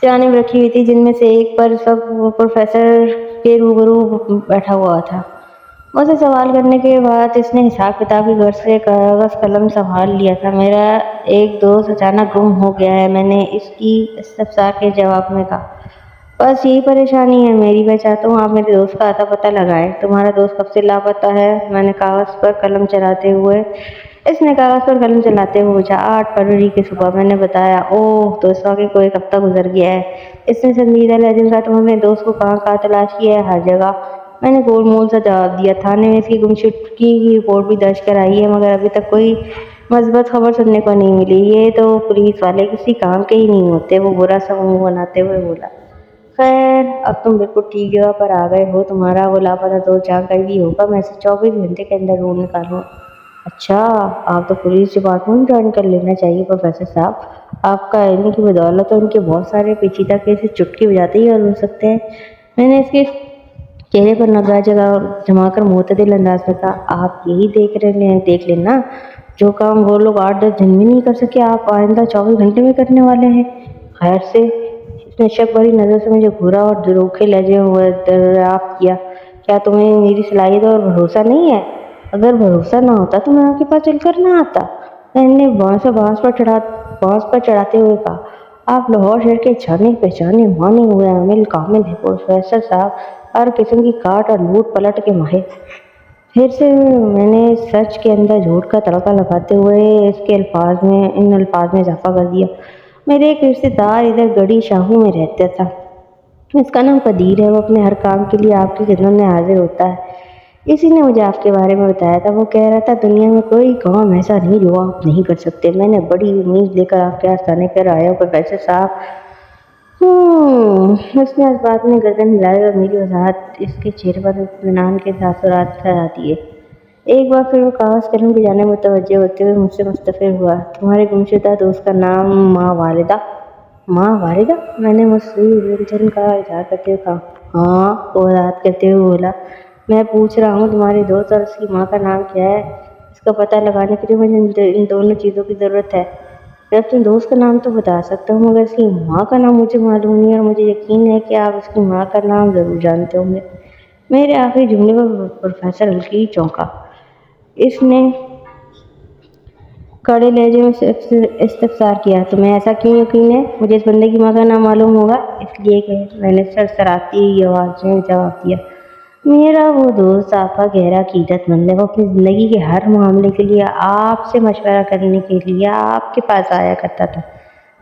جانب رکھی ہوئی تھی، جن میں سے ایک پر اس وقت وہ پروفیسر کے روبرو بیٹھا ہوا تھا۔ مجھ سے سوال کرنے کے بعد اس نے حساب کتاب کی غرض سے کاغذ قلم سنبھال لیا تھا۔ میرا ایک دوست اچانک گم ہو گیا ہے، میں نے اس کی استفسار کے جواب میں کہا۔ بس یہی پریشانی ہے میری، میں چاہتا ہوں آپ میرے دوست کا اتا پتہ لگائیں۔ تمہارا دوست کب سے لاپتہ ہے؟ میں نے کاغذ پر قلم چلاتے ہوئے پوچھا۔ 8 فروری کی صبح، میں نے بتایا۔ اوہ، تو اس واقعے کو 1 ہفتہ گزر گیا ہے، اس نے سنجیدہ لہجے میں کہا۔ تم اپنے دوست کو کہاں کہاں تلاش کیا ہے؟ ہر جگہ، میں نے گول مول سا جواب دیا۔ تھانے میں اس کی گمشدگی کی رپورٹ بھی درج کرائی ہے، مگر ابھی تک کوئی مثبت خبر سننے کو نہیں ملی۔ یہ تو پولیس والے کسی کام کے ہی نہیں ہوتے، وہ برا سا منہ بناتے ہوئے بولا۔ خیر، اب تم بالکل ٹھیک جگہ پر آ گئے ہو، تمہارا وہ لاپتہ دوست جہاں کہیں بھی ہوگا، میں اسے 24 گھنٹے کے اندر ڈھونڈ نکالوں۔ اچھا، آپ تو پولیس ڈپارٹمنٹ جوائن کر لینا چاہیے پروفیسر صاحب، آپ کا علم کی بدولت اور ان کے بہت سارے پیچیدہ کیسز چٹکی بجاتے ہی حل ہو سکتے ہیں۔ میں نے اس کے چہرے پر نظر جما کر معتدل انداز میں کہا۔ آپ یہی دیکھ لینا، جو کام وہ لوگ 8-10 دن میں نہیں کر سکے، آپ آئندہ 24 گھنٹے میں کرنے والے ہیں۔ خیر سے، اس نے شک بھری نظر سے مجھے گھورا اور دروکھے لہجے میں دریافت کیا۔ کیا تمہیں میری صلاحیت اور بھروسہ نہیں ہے؟ اگر بھروسہ نہ ہوتا تو میں آپ کے پاس چل کر نہ آتا، میں نے بانس پر چڑھاتے ہوئے کہا۔ آپ لاہور شہر کے جانے پہچانے مانے ہوئے عامل کامل ہیں پروفیسر صاحب، ہر قسم کی کاٹ اور لوٹ پلٹ کے ماہر۔ پھر سے میں نے سچ کے اندر جھوٹ کا تڑکا لگاتے ہوئے ان الفاظ میں اضافہ کر دیا۔ میرے ایک رشتے دار ادھر گڑھی شاہو میں رہتا تھا، اس کا نام قدیر ہے، وہ اپنے ہر کام کے لیے آپ کی خدمت میں حاضر ہوتا ہے۔ اسی نے مجھے آپ کے بارے میں بتایا تھا، وہ کہہ رہا تھا دنیا میں کوئی کام ایسا نہیں جو آپ نہیں کر سکتے۔ میں نے بڑی امید لے کر آپ کے آستانے پر آیا ہوں پروفیسر صاحب۔ اس نے اس بات میں گردن ہلائی اور میری وضاحت اس کے چہرے پر اطمینان کے تاثرات پھیلا دیے۔ ایک بار پھر وہ کاغذ قلم کی جانب متوجہ ہوتے ہوئے مجھ سے مستفسر ہوا۔ تمہارے گمشدہ دوست کا نام ماں والدہ؟ ماں والدہ؟ میں نے مصنوعی الجھن کا اظہار کرتے ہوئے کہا۔ ہاں، وہ وضاحت کرتے ہوئے بولا۔ میں پوچھ رہا ہوں تمہارے دوست اور اس کی ماں کا نام کیا ہے؟ اس کا پتہ لگانے کے لیے مجھے ان دونوں چیزوں کی ضرورت ہے۔ میں اپنے دوست کا نام تو بتا سکتا ہوں، مگر اس کی ماں کا نام مجھے معلوم نہیں، اور مجھے یقین ہے کہ آپ اس کی ماں کا نام ضرور جانتے ہوں گے۔ میرے آخری جملے پر پروفیسر ہلکی چونکا۔ اس نے کڑے لہجے میں استفسار کیا۔ تمہیں ایسا کیوں یقین ہے مجھے اس بندے کی ماں کا نام معلوم ہوگا؟ اس لیے کہ میں نے سرسراتی آواز میں جواب دیا۔ میرا وہ دوست آپ کا گہرا عقیدت مند ہے، وہ اپنی زندگی کے ہر معاملے کے لیے آپ سے مشورہ کرنے کے لیے آپ کے پاس آیا کرتا تھا۔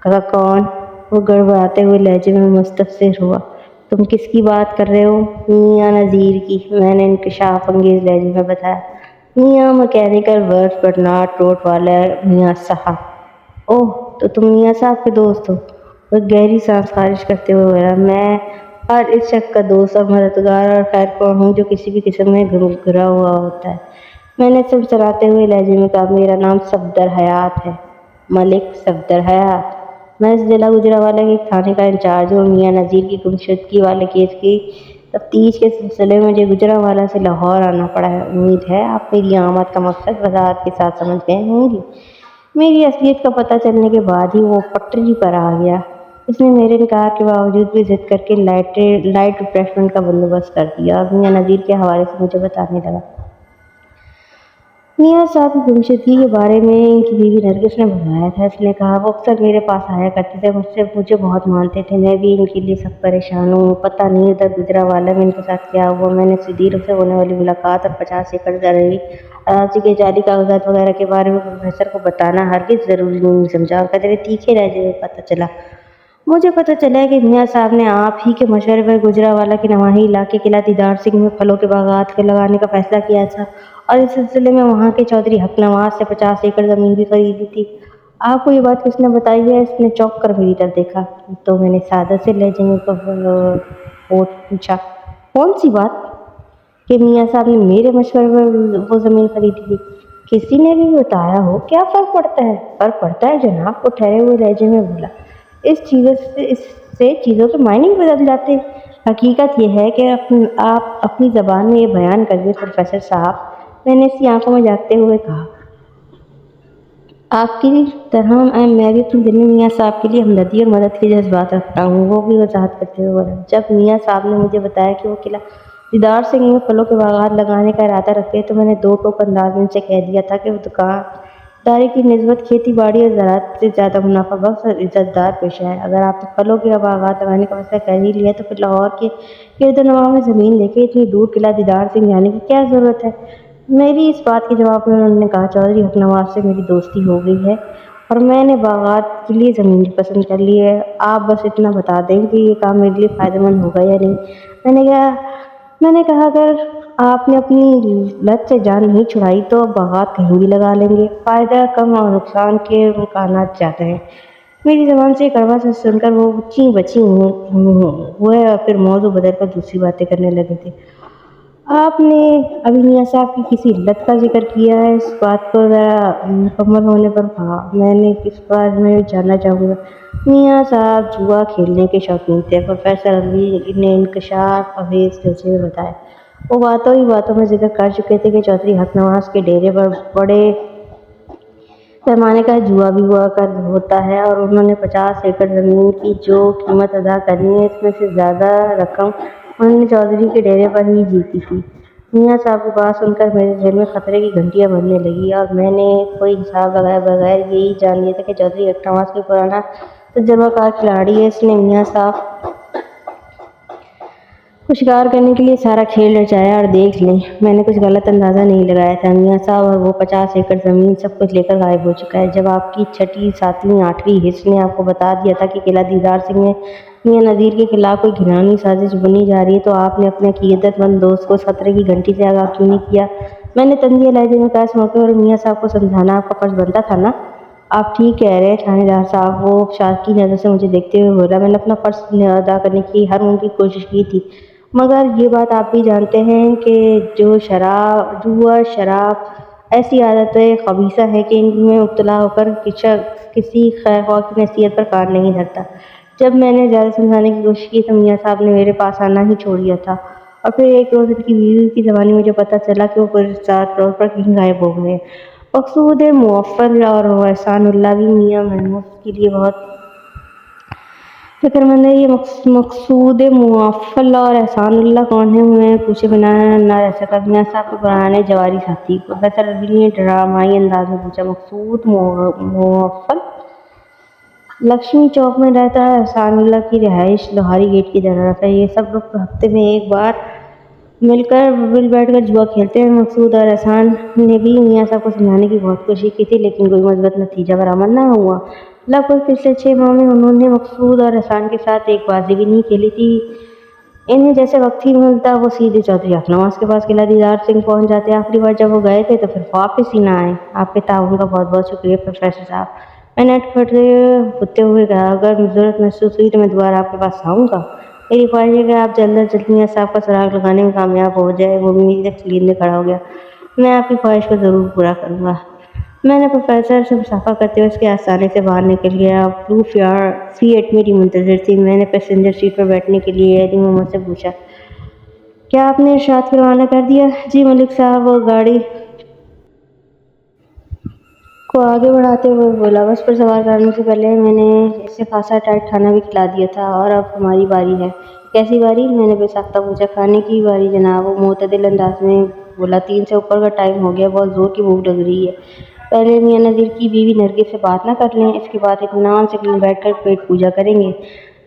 کہا کون؟ وہ گڑبڑاتے ہوئے لہجے میں مستفسر ہوا۔ تم کس کی بات کر رہے ہو؟ میاں نذیر کی، میں نے انکشاف انگیز لہجے میں بتایا۔ میاں مکینیکل ورکس برنارڈ روڈ والا میاں صاحب۔ اوہ، تو تم میاں صاحب کے دوست ہو؟ وہ گہری سانس خارج کرتے ہوئے بولا۔ میں ہر اس شخص کا دوست اور مددگار اور خیرخواہ ہوں جو کسی بھی قسم میں گھرا ہوا ہوتا ہے، میں نے سرسراتے ہوئے لہجے میں کہا۔ میرا نام صفدر حیات ہے، ملک صفدر حیات۔ میں اس ضلع گجرانوالہ کے ایک تھانے کا انچارج ہوں۔ میاں نذیر کی گمشدگی والے کیس کی تفتیش کے سلسلے میں مجھے گجرانوالہ سے لاہور آنا پڑا ہے۔ امید ہے آپ میری آمد کا مقصد وضاحت کے ساتھ سمجھ گئے ہوں گی۔ میری اصلیت کا پتہ چلنے کے بعد ہی وہ پٹری پر آ گیا۔ اس نے میرے انکار کے باوجود بھی ضد کر کے لائٹ ریفریشمنٹ کا بندوبست کر دیا اور میاں نذیر کے حوالے سے مجھے بتانے لگا۔ میاں صاحب کی گمشدگی کے بارے میں ان کی بیوی نرگس نے بتایا تھا۔ اس نے کہا وہ اکثر میرے پاس آیا کرتے تھے، مجھے بہت مانتے تھے، میں بھی ان کے لیے سخت پریشان ہوں۔ پتہ نہیں ادھر گجرانوالہ میں ان کے ساتھ کیا ہوا۔ میں نے صدیق سے ہونے والی ملاقات اور 50 ایکڑ زرعی اراضی کے جعلی کاغذات وغیرہ کے بارے میں پروفیسر کو بتانا ہرگز ضروری نہیں سمجھا، اور قدرے تیکھے لہجے میں مجھے پتہ چلا کہ میاں صاحب نے آپ ہی کے مشورے پر گجرانوالہ کے نواحی علاقے قلعہ دیدار سنگھ میں پھلوں کے باغات لگانے کا فیصلہ کیا تھا، اور اس سلسلے میں وہاں کے چودھری حق نواز سے 50 ایکڑ زمین بھی خریدی تھی۔ آپ کو یہ بات کس نے بتائی ہے؟ اس نے چونک کر میری طرف دیکھا تو میں نے سادہ سے لہجے میں پوچھا۔ کون سی بات؟ کہ میاں صاحب نے میرے مشورے پر وہ زمین خریدی تھی۔ کسی نے بھی بتایا ہو؟ کیا فرق پڑتا ہے؟ فرق پڑتا ہے جناب، وہ ٹھہرے ہوئے لہجے میں بولا۔ اس سے چیزوں کے معنی بدل جاتے ہیں۔ حقیقت یہ ہے کہ آپ اپنی زبان میں یہ بیان کریے پروفیسر صاحب، میں نے اس کی آنکھوں میں جھانکتے ہوئے کہا۔ آپ کی طرح میں بھی اپنے دل میں میاں صاحب کے لیے ہمدردی اور مدد کے جذبات رکھتا ہوں، وہ بھی وضاحت کرتے ہوئے بولا۔ جب میاں صاحب نے مجھے بتایا کہ وہ قلعہ دیدار سنگھ میں پھلوں کے باغات لگانے کا ارادہ رکھتے ہیں تو میں نے دو ٹوک انداز میں ان سے کہہ دیا تھا کہ وہ دکانداری کی نسبت کھیتی باڑی اور زراعت سے زیادہ منافع بخش اور عزت دار پیشہ ہے۔ اگر آپ نے پھلوں کے باغات لگانے کا فیصلہ کر ہی لیا تو پھر لاہور کے گرد و نواح میں زمین لے کے اتنی دور قلعہ دیدار سنگھ جانے کی کیا ضرورت ہے؟ میری اس بات کے جواب میں انہوں نے کہا، چودھری حق نواز سے میری دوستی ہو گئی ہے اور میں نے باغات کے لیے زمین بھی پسند کر لی ہے، آپ بس اتنا بتا دیں کہ یہ کام میرے لیے فائدہ مند ہوگا یا نہیں۔ میں نے کہا اگر آپ نے اپنی لت سے جان نہیں چھڑائی تو باغات کہیں بھی لگا لیں گے، فائدہ کم اور نقصان کے امکانات زیادہ ہیں۔ میری زبان سے کڑوا سا سن کر وہ بچی بچی ہوئے اور پھر موضوع بدل کر دوسری باتیں کرنے لگے تھے۔ آپ نے ابھی میاں صاحب کی کسی علت کا ذکر کیا ہے، اس بات کو ذرا مکمل ہونے پر کہا۔ میں نے کس بارے میں جاننا چاہوں گا؟ میاں صاحب جوا کھیلنے کے شوقین تھے، پروفیسر علی نے انکشاف آمیز لہجے میں بتایا۔ وہ باتوں ہی باتوں میں ذکر کر چکے تھے کہ چودھری حق نواز کے ڈیرے پر بڑے پیمانے کا جوا بھی ہوتا ہے اور انہوں نے 50 ایکڑ زمین کی جو قیمت ادا کرنی ہے اس میں سے زیادہ رقم انہوں نے چودھری کے ڈیرے پر ہی جیتی تھی۔ میاں صاحب کی بات سن کر میرے ذہن میں خطرے کی گھنٹیاں بجنے لگی اور میں نے کوئی حساب لگائے بغیر یہی جان لیا تھا کہ چودھری حق نواز کوئی پرانا تجربہ کار کھلاڑی ہے۔ اس نے میاں صاحب کو شکار کرنے کے لیے سارا کھیل رچایا اور دیکھ لیں میں نے کچھ غلط اندازہ نہیں لگایا تھا، میاں صاحب اور وہ 50 ایکڑ زمین سب کچھ لے کر غائب ہو چکا ہے۔ جب آپ کی چھٹی، ساتویں، آٹھویں حص نے آپ کو بتا دیا تھا کہ قلعہ دیدار سنگھ میں میاں نذیر کے خلاف کوئی گھناؤنی سازش بنی جا رہی ہے تو آپ نے اپنے عقیدت مند دوست کو اس خطرے کی گھنٹی سے آگاہ کیوں نہیں کیا؟ میں نے طنزیہ لہجے میں کہا، اس موقع پر میاں صاحب کو سمجھانا آپ کا فرض بنتا تھا نا۔ آپ ٹھیک کہہ رہے ہیں تھانے دار صاحب، وہ شاکی نظر سے مجھے دیکھتے ہوئے بولا۔ میں نے اپنا فرض ادا کرنے کی ہر ممکن کوشش کی تھی، مگر یہ بات آپ بھی جانتے ہیں کہ جوا، شراب ایسی عادتیں خبیثہ ہیں کہ ان میں مبتلا ہو کر کسی خیر خواہ کی نصیحت پر کان نہیں دھرتا۔ جب میں نے زیادہ سمجھانے کی کوشش کی تو میاں صاحب نے میرے پاس آنا ہی چھوڑ دیا تھا اور پھر ایک روز ان کی بیوی کی زبانی مجھے پتہ چلا کہ وہ پراسرار طور پر کہیں غائب ہو گئے۔ مقصود موفل اور احسان اللہ بھی میاں محمود کے لیے بہت فکر مند ہے۔ یہ مقصود موفل اور احسان اللہ کون ہے؟ میں پوچھے بنا نہ رہ سکا۔ میاں صاحب کے پرانے جواری ساتھی پروفیسر علی نے ڈرامائی انداز میں پوچھا۔ مقصود موفل لکشمی چوک میں رہتا ہے، احسان اللہ کی رہائش لوہاری گیٹ کی طرف ہے۔ یہ سب لوگ ہفتے میں ایک بار مل بیٹھ کر جوا کھیلتے ہیں۔ مقصود اور احسان نے بھی میاں صاحب کو سمجھانے کی بہت کوشش کی تھی لیکن کوئی مثبت نتیجہ برآمد نہ ہوا۔ لگ بھگ پچھلے 6 ماہ میں انہوں نے مقصود اور احسان کے ساتھ ایک بازی بھی نہیں کھیلی تھی۔ انہیں جیسے وقت ہی ملتا وہ سیدھے چودھری حق نواز کے پاس قلعہ دیدار سنگھ پہنچ جاتے۔ آخری بار جب وہ گئے تھے تو پھر واپس ہی نہ آئے۔ آپ کے تعاون کا بہت بہت شکریہ پروفیسر صاحب، میں نے اٹھتے ہوئے کہا۔ اگر ضرورت محسوس ہوئی تو میں دوبارہ آپ کے پاس آؤں گا۔ میری خواہش ہے کہ آپ جلد از جلد میاں صاحب کا سراغ لگانے میں کامیاب ہو جائیں۔ وہ بھی میری طرف سلیدنے کھڑا ہو گیا۔ میں آپ کی خواہش کو ضرور پورا کروں گا۔ میں نے پروفیسر سے مصافحہ کرتے ہوئے اس کے آستانے سے باہر نکل گیا۔ بلو فیئٹ میری منتظر تھی۔ میں نے پیسنجر سیٹ پر بیٹھنے کے لیے علی محمد سے پوچھا، کیا آپ نے ارشاد کو روانہ کر دیا؟ جی ملک صاحب، وہ گاڑی کو آگے بڑھاتے ہوئے بولا۔ بس پر سوار کرنے سے پہلے میں نے اسے خاصا ٹائٹ کھانا بھی کھلا دیا تھا اور اب ہماری باری ہے۔ کیسی باری؟ میں نے بے ساختہ پوچھا۔ کھانے کی باری جناب، وہ معتدل انداز میں بولا۔ 3 سے اوپر کا ٹائم ہو گیا، بہت زور کی بھوک لگ رہی ہے۔ پہلے میاں نذیر کی بیوی نرگس سے بات نہ کر لیں؟ اس کے بعد اطمینان سے کہیں بیٹھ کر پیٹ پوجا کریں گے۔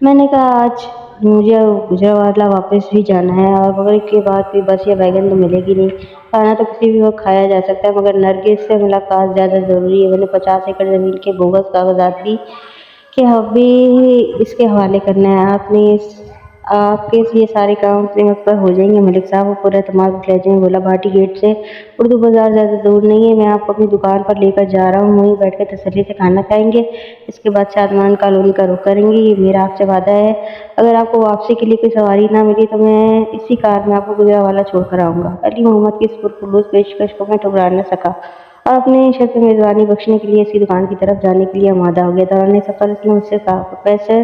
میں نے کہا، آج مجھے گجرانوالہ واپس بھی جانا ہے اور مغرب کے بعد کوئی بس یا ویگن تو ملے گی نہیں۔ کھانا تو کسی بھی وقت کھایا جا سکتا ہے مگر نرگس سے ملاقات زیادہ ضروری ہے۔ میں نے 50 ایکڑ زمین کے بوگس کاغذات بھی اس کے حوالے کرنا ہے۔ آپ کے یہ سارے کام اپنے وقت پر ہو جائیں گے ملک صاحب، وہ پر اعتماد لہجے میں بولا۔ بھاٹی گیٹ سے اردو بازار زیادہ دور نہیں ہے، میں آپ کو اپنی دکان پر لے کر جا رہا ہوں، وہیں بیٹھ کر تسلی سے کھانا کھائیں گے، اس کے بعد شادمان کالونی کا رخ کریں گے۔ یہ میرا آپ سے وعدہ ہے۔ اگر آپ کو واپسی کے لیے کوئی سواری نہ ملی تو میں اسی کار میں آپ کو گجرانوالہ چھوڑ کر آؤں گا۔ علی محمد کی اس پرخلوص پیشکش کو میں ٹھکرا نہ سکا اور اپنے شرط میزبانی بخشنے کے لیے اسی دکان کی طرف جانے کے لیے آمادہ ہو گیا۔ دوران سفر اس نے مجھ سے کہا، پروفیسر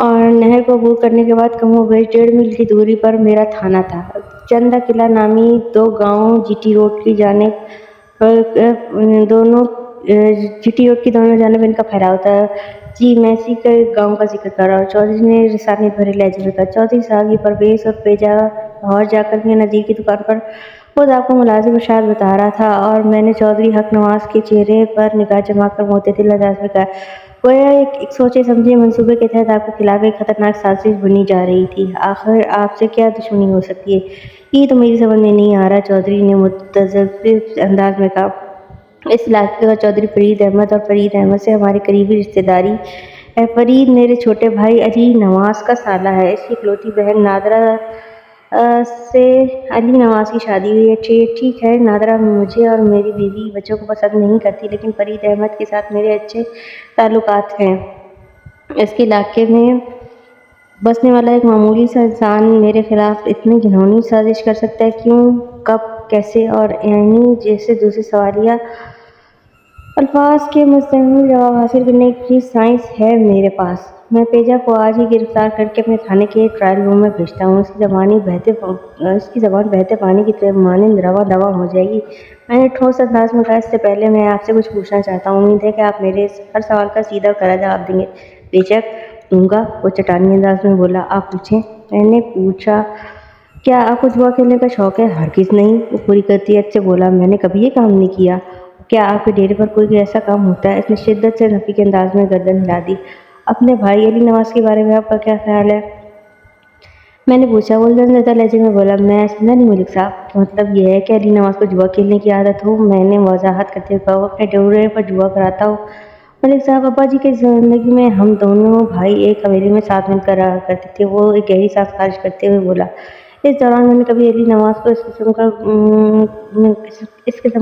اور نہر کو عبور کرنے کے بعد کم و بیش 1.5 میل کی دوری پر میرا تھانہ تھا۔ چندہ قلعہ نامی 2 گاؤں جی ٹی روڈ کی دونوں جانب ان کا پھیلاؤ تھا۔ جی میں اسی کے گاؤں کا ذکر کر رہا ہوں۔ چودھری نے رسانیت بھرے لہجے میں کہا، چودھری صاحب یہ پرویز اور پیجا لاہور جا کر میاں نذیر کی دکان پر خود آپ کو ملازم ارشاد بتا رہا تھا، اور میں نے چودھری حق نواز کے چہرے پر نگاہ جما کر معتدل انداز میں کہا، گویا ایک سوچے سمجھے منصوبے کے تحت آپ کے خلاف ایک خطرناک سازش بنی جا رہی تھی۔ آخر آپ سے کیا دشمنی ہو سکتی ہے، یہ تو میری سمجھ میں نہیں آ رہا، چودھری نے متذبذب انداز میں کہا۔ اس علاقے کا چودھری فرید احمد اور فرید احمد سے ہماری قریبی رشتہ داری ہے۔ فرید میرے چھوٹے بھائی علی نواز کا سالہ ہے۔ اس کی اکلوتی بہن نادرہ سے علی نواز کی شادی ہوئی ہے۔ ٹھیک ہے، نادرہ مجھے اور میری بیوی بچوں کو پسند نہیں کرتی، لیکن فرید احمد کے ساتھ میرے اچھے تعلقات ہیں۔ اس کے علاقے میں بسنے والا ایک معمولی سا انسان میرے خلاف اتنی گھناؤنی سازش کر سکتا ہے؟ کیوں، کب، کیسے؟ اور یعنی جیسے دوسرے سوالیہ الفاظ کے مستعمل جواب حاصل کرنے کی سائنس ہے میرے پاس۔ میں پیجا کو آج ہی گرفتار کر کے اپنے تھانے کے ٹرائل روم میں بھیجتا ہوں۔ اس کی زبان بہتے پانی کی طرح مانند رواں دواں ہو جائے گی۔ میں نے ٹھوس انداز میں کہا، اس سے پہلے میں آپ سے کچھ پوچھنا چاہتا ہوں۔ امید ہے کہ آپ میرے ہر سوال کا سیدھا اور کڑا جواب دیں گے۔ بے شک دوں گا، وہ چٹانی انداز میں بولا۔ آپ پوچھیں۔ میں نے پوچھا، کیا آپ کو جوا کھیلنے کا شوق ہے؟ ہرگز نہیں، وہ پوری قطعیت سے بولا۔ میں نے کبھی یہ کام نہیں کیا۔ کیا آپ کے ڈیرے پر کوئی ایسا کام ہوتا ہے؟ اس نے شدت سے نفی کے انداز میں گردن ہلا دی۔ اپنے بھائی علی نواز کے بارے میں آپ کا کیا خیال ہے؟ میں نے پوچھا۔ وہ زندہ لہجے میں بولا، میں سمجھا نہیں ملک صاحب، کا مطلب یہ ہے کہ علی نواز کو جوا کھیلنے کی عادت ہو؟ میں نے وضاحت کرتے ہوئے کہا، وہ اپنے ڈیرے پر جوا کراتا ہو۔ ملک صاحب، ابا جی کی زندگی میں ہم دونوں بھائی ایک حویلی میں ساتھ مل کر رہا کرتے تھے، وہ ایک گہری سانس خارج کرتے ہوئے بولا۔ اس دوران میں نے کبھی علی نواز کو اس قسم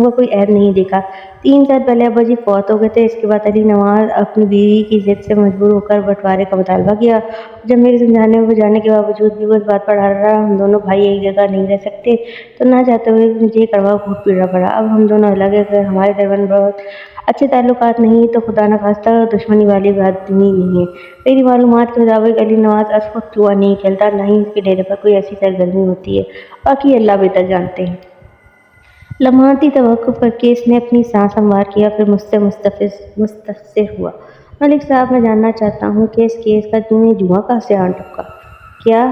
کا کوئی عیب نہیں دیکھا۔ 3 سال پہلے ابا جی فوت ہو گئے تھے۔ اس کے بعد علی نواز اپنی بیوی کی ضد سے مجبور ہو کر بٹوارے کا مطالبہ کیا۔ جب میرے سمجھانے و بجھانے کے باوجود بھی وہ اس بات پر اڑ رہا، ہم دونوں بھائی ایک جگہ نہیں رہ سکتے، تو نہ چاہتے ہوئے بھی مجھے یہ کڑوا گھونٹ پینا پڑا۔ اب ہم دونوں الگ ہیں، اگر ہمارے درمیان بہت اچھے تعلقات نہیں تو خدا نخواستہ دشمنی والی بات بھی نہیں ہے۔ میری معلومات کے مطابق علی نواز اس وقت جوا نہیں کھیلتا، نہ ہی اس کے ڈیرے پر کوئی ایسی سرگرمی ہوتی ہے۔ باقی اللہ بہتر جانتے ہیں۔ لمحاتی توقف کر کے اس نے اپنی سانس ہموار کیا، پھر مجھ سے مستفسر ہوا۔ ملک صاحب، میں جاننا چاہتا ہوں کہ اس کیس کا جوا کہاں سے آن ٹپکا؟ کیا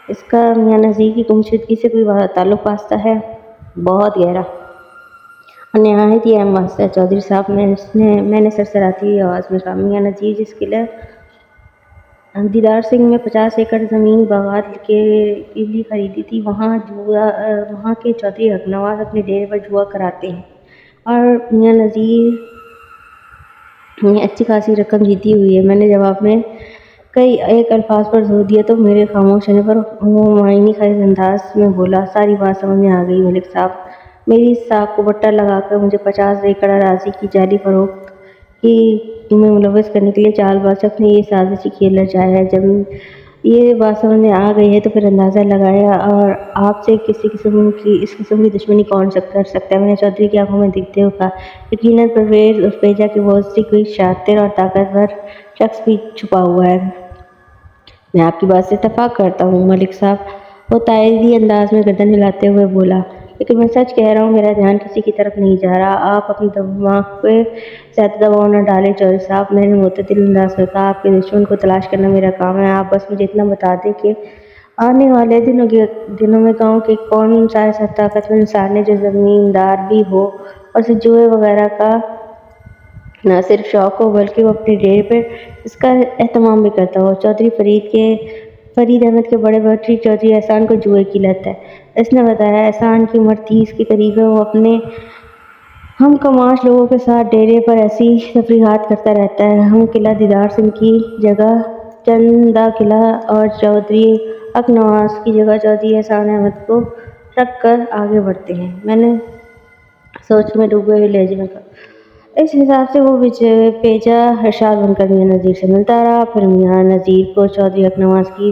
اس کا میاں نذیر کی گمشدگی سے کوئی تعلق واسطہ ہے؟ بہت گہرا اور نہایت ہی اہم واسطہ ہے چودھری صاحب، میں نے سرسراتی ہوئی آواز میں کہا۔ میاں نذیر جس قلعہ دیدار سنگھ میں 50 ایکڑ زمین باغات کے لیے خریدی تھی، وہاں کے چودھری حق نواز اپنے ڈیرے پر جوا کراتے ہیں، اور میاں نذیر نے اچھی خاصی رقم جیتی ہوئی ہے۔ میں نے جواب میں کئی ایک الفاظ پر زور دیا تو میرے خاموش ہونے پر وہ معائنی خیز انداز میں بولا، ساری بات سمجھ میں آ گئی ملک صاحب۔ میری ساکھ کو بٹا لگا کر مجھے 50 ایکڑ اراضی کی جعلی فروخت میں ملوث کرنے کے لیے چال باز شخص نے یہ سازشی کھیل رچایا ہے۔ جب یہ بات سمجھ میں آ گئی ہے تو پھر اندازہ لگایا، اور آپ سے اس قسم کی دشمنی کون کر سکتا ہے؟ میں نے چودھری کی آنکھوں میں دیکھتے ہوئے کہا، یقیناً پرویز اور پیجا کے بہت سے کوئی شاطر اور طاقتور شخص بھی چھپا ہوا ہے۔ میں آپ کی بات سے اتفاق کرتا ہوں ملک صاحب، وہ تائیدی انداز میں گردن ہلاتے ہوئے بولا، لیکن میں سچ کہہ رہا ہوں، میرا دھیان کسی کی طرف نہیں جا رہا۔ آپ اپنی دماغ پہ زیادہ دباؤ نہ ڈالیں چودھری صاحب، میں نے معتدل انداز میں کہا۔ آپ کے دشمن کو تلاش کرنا میرا کام ہے۔ آپ بس مجھے اتنا بتا دیں کہ آنے والے دنوں میں گاؤں کے کون سا ایسا طاقتور انسان ہے جو زمیندار بھی ہو اور اسے جوئے وغیرہ کا نہ صرف شوق ہو بلکہ وہ اپنے ڈیرے پر اس کا اہتمام بھی کرتا ہو؟ چودھری فرید احمد کے بڑے بھتیجے چودھری احسان کو جوئے کی لت ہے، اس نے بتایا۔ احسان کی عمر 30 کے قریب ہے۔ وہ اپنے ہم کماش لوگوں کے ساتھ ڈیرے پر ایسی تفریحات کرتا رہتا ہے۔ ہم قلعہ دیدار سنگھ کی جگہ چندہ قلعہ اور چودھری حق نواز کی جگہ چودھری احسان احمد کو رکھ کر آگے بڑھتے ہیں۔ میں نے سوچ میں ڈوبے ہوئے لہجے میں کہا۔ اس حساب سے وہ پیجا ارشاد بن کر میاں نذیر سے ملتا رہا، پھر میاں نذیر کو چودھری حق نواز کی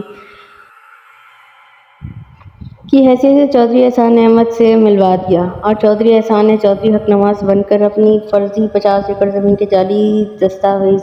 حیثیت سے چودھری احسان احمد سے ملوا دیا، اور چودھری احسان نے چودھری حق نواز بن کر اپنی فرضی 50 ایکڑ زمین کے جعلی دستاویز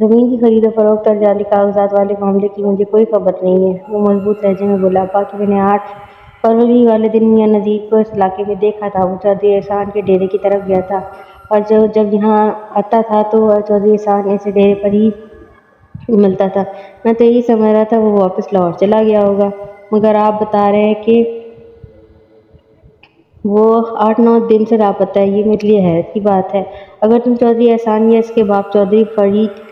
زمین کی خرید و فروخت اور جعلی کاغذات والے معاملے کی مجھے کوئی خبر نہیں ہے، وہ مضبوط لہجے میں بولا۔ باقی میں نے 8 فروری والے دن میاں نذیر کو اس علاقے میں دیکھا تھا۔ وہ چودھری احسان کے ڈیرے کی طرف گیا تھا، اور جب یہاں آتا تھا تو چودھری احسان ایسے ڈیرے پر ہی ملتا تھا۔ میں تو یہی سمجھ رہا تھا وہ واپس لاہور چلا گیا ہوگا، مگر آپ بتا رہے ہیں کہ وہ 8-9 دن سے لاپتہ ہے۔ یہ میرے لیے حیرت کی بات ہے۔ اگر تم چودھری احسان یا اس کے باپ چودھری فرید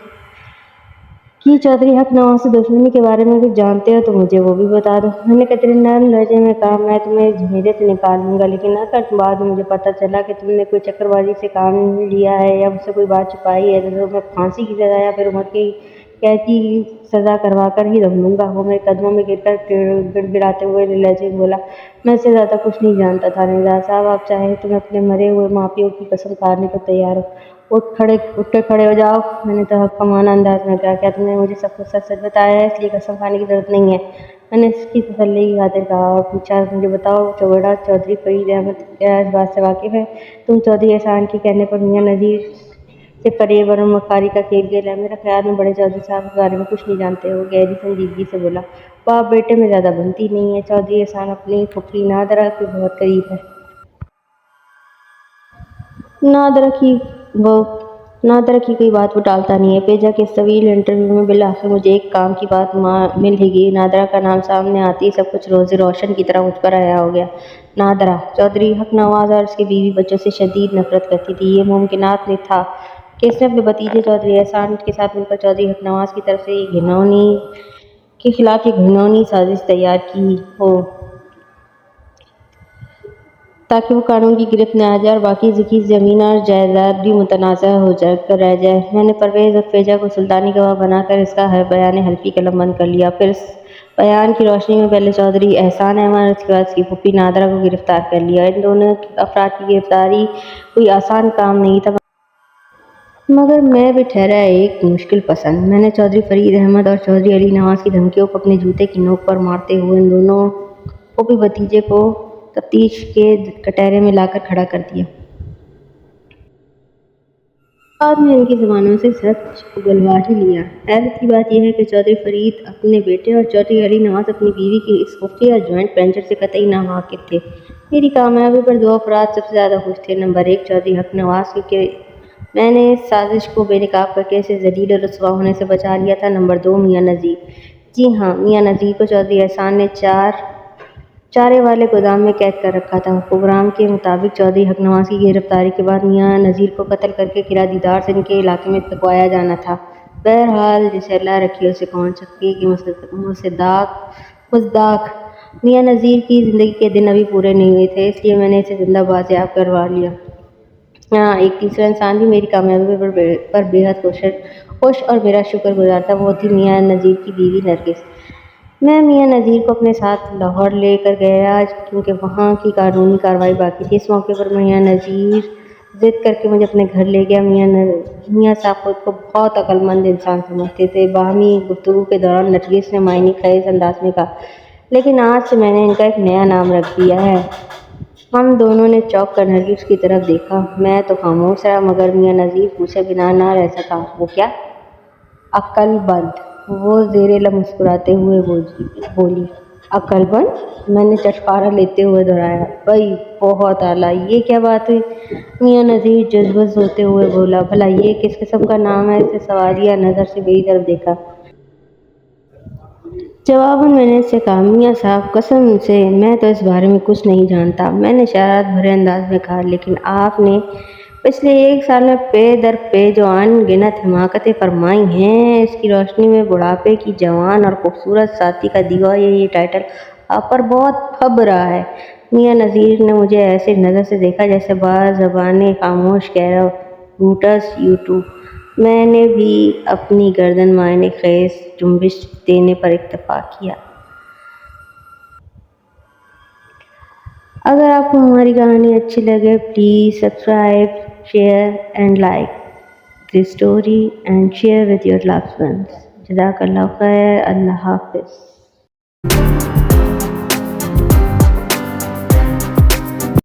کی چودھری حق نواز سے دشمنی کے بارے میں کچھ جانتے ہو تو مجھے وہ بھی بتا دو۔ میں نے قدرے نرم لہجے میں کہا، میں تمہیں جھمیلے سے نکال لوں گا، لیکن اگر بعد میں مجھے پتہ چلا کہ تم نے کوئی چکر بازی سے کام لیا ہے یا مجھ سے کوئی بات چھپائی ہے تو میں پھانسی کی سزا یا پھر عمر کی قید کی سزا کروا کر ہی رہ لوں گا۔ وہ میرے قدموں میں گر کر گڑ گڑاتے ہوئے لہجے میں بولا، میں اس سے زیادہ کچھ نہیں جانتا تھانیدار صاحب، آپ چاہیں تو میں اپنے مرے ہوئے ماں پیو کی قسم کھانے کو تیار ہوں۔ اٹھ کے کھڑے ہو جاؤ۔ میں نے تو حق کمانا انداز میں کہا، کیا تم نے مجھے سب کچھ سچ سچ بتایا ہے، اس لیے قسم کھانے کی ضرورت نہیں ہے؟ میں نے اس کی تسلی کی خاطر کہا اور پوچھا، مجھے بتاؤ چوبڑا چودھری فرید احمد کیا اس بات سے واقف ہے تم چودھری احسان کے کہنے پر میاں نذیر سے فریب اور مکاری کا کھیل کھیل ہے؟ میرے خیال میں بڑے چودھری صاحب اس بارے میں کچھ نہیں جانتے۔ وہ گہری سنجیدگی سے بولا، باپ بیٹے میں زیادہ بنتی نہیں ہے۔ چودھری احسان اپنی پھپھی نادرہ کے بہت قریب ہے۔ نادرہ کی کوئی بات وہ ٹالتا نہیں ہے۔ پیجا کے اس طویل انٹرویو میں بالآخر مجھے ایک کام کی بات مل ہی گئی۔ نادرہ کا نام سامنے آتے ہی سب کچھ روز روشن کی طرح مجھ پر عیاں ہو گیا۔ نادرہ چودھری حق نواز اور اس کے بیوی بچوں سے شدید نفرت کرتی تھی۔ یہ ممکنات نہیں تھا کہ اس نے اپنے بھتیجے چودھری احسان کے ساتھ مل کر چودھری حق نواز کی طرف سے کے خلاف یہ گھناؤنی سازش تیار کی ہو تاکہ وہ قانون کی گرفت میں آ جائے اور باقی کی زمین اور جائیداد بھی متنازع ہو کر رہ جائے۔ میں نے پرویز اور فیجا کو سلطانی گواہ بنا کر اس کا بیان حلفی قلم بند کر لیا۔ پھر اس بیان کی روشنی میں پہلے چودھری احسان احمد اور اس کے بعد اس کی پھوپھی نادرہ کو گرفتار کر لیا۔ ان دونوں افراد کی گرفتاری کوئی آسان کام نہیں تھا، مگر میں بھی ٹھہرا ایک مشکل پسند۔ میں نے چودھری فرید احمد اور چودھری علی نواز کی دھمکیوں کو اپنے جوتے کی نوک پر مارتے ہوئے ان دونوں پھوپھی بھتیجے کو تفتیش کے کٹہرے میں لا کر کھڑا کر دیا۔ بعد میں ان کی زبانوں سے سچ اگلوا ہی لیا۔ حیرت کی بات یہ ہے کہ چودھری فرید اپنے بیٹے اور چودھری علی نواز اپنی بیوی کی اس خفیہ جوائنٹ وینچر سے قطعی ناواقف تھے۔ میری کامیابی پر 2 افراد سب سے زیادہ خوش تھے۔ نمبر 1 چودھری حق نواز، کیونکہ میں نے اس سازش کو بے نقاب کر کے اسے ذلیل اور رسوا ہونے سے بچا لیا تھا۔ نمبر 2 میاں نذیر۔ جی ہاں، میاں نذیر کو چودھری احسان نے چارے والے گودام میں قید کر رکھا تھا۔ پروگرام کے مطابق چودھری حق نواز کی گرفتاری کے بعد میاں نذیر کو قتل کر کے قلعہ دیدار سے ان کے علاقے میں پھینکوایا جانا تھا۔ بہرحال جسے اللہ رکھے اسے کون چکے کہ مصداق میاں نذیر کی زندگی کے دن ابھی پورے نہیں ہوئے تھے، اس لیے میں نے اسے زندہ بازیاب کروا لیا۔ ہاں، ایک تیسرا انسان بھی میری کامیابی پر بے حد خوش اور میرا شکر گزار تھا۔ وہ تھی میاں نذیر کی بیوی نرگس۔ میں میاں نذیر کو اپنے ساتھ لاہور لے کر گیا کیونکہ وہاں کی قانونی کارروائی باقی تھی۔ اس موقع پر میاں نذیر ضد کر کے مجھے اپنے گھر لے گیا۔ میاں صاحب خود کو بہت عقل مند انسان سمجھتے تھے۔ باہمی گفتگو کے دوران نرگس نے معنی خیز انداز میں کہا، لیکن آج سے میں نے ان کا ایک نیا نام رکھ دیا ہے۔ ہم دونوں نے چونک کر نرگس کی طرف دیکھا۔ میں تو خاموش رہا، مگر میاں نذیر پوچھے بنا نہ رہ سکا، وہ کیا؟ عقل بند، وہ زیر لب مسکراتے ہوئے بولی۔ عقل بند؟ میں نے چٹکارا لیتے ہوئے دہرایا۔ بھائی بہت اعلیٰ، یہ کیا بات ہوئی؟ میاں نذیر جذبز ہوتے ہوئے بولا، بھلا یہ کس قسم کا نام ہے؟ اس نے سوالیہ نظر سے میری طرف دیکھا۔ جواباً میں نے اس سے کہا، میاں صاحب قسم سے میں تو اس بارے میں کچھ نہیں جانتا۔ میں نے شرارت بھرے انداز میں کہا، لیکن آپ نے پچھلے 1 سال میں پے در پے جو ان گنت حماقتیں فرمائی ہیں، اس کی روشنی میں بڑھاپے کی جوان اور خوبصورت ساتھی کا دیا یہ ٹائٹل آپ پر بہت پھب رہا ہے۔ میاں نذیر نے مجھے ایسے نظر سے دیکھا جیسے بعض زبانیں خاموش کہہ رہے ہو، روٹس یو ٹو۔ میں نے بھی اپنی گردن معنی خیز جنبش دینے پر اکتفا کیا۔ اگر آپ کو ہماری کہانی اچھی لگے please subscribe, share and like the story and share with your loved ones. جزاک اللہ خیر۔ اللہ حافظ۔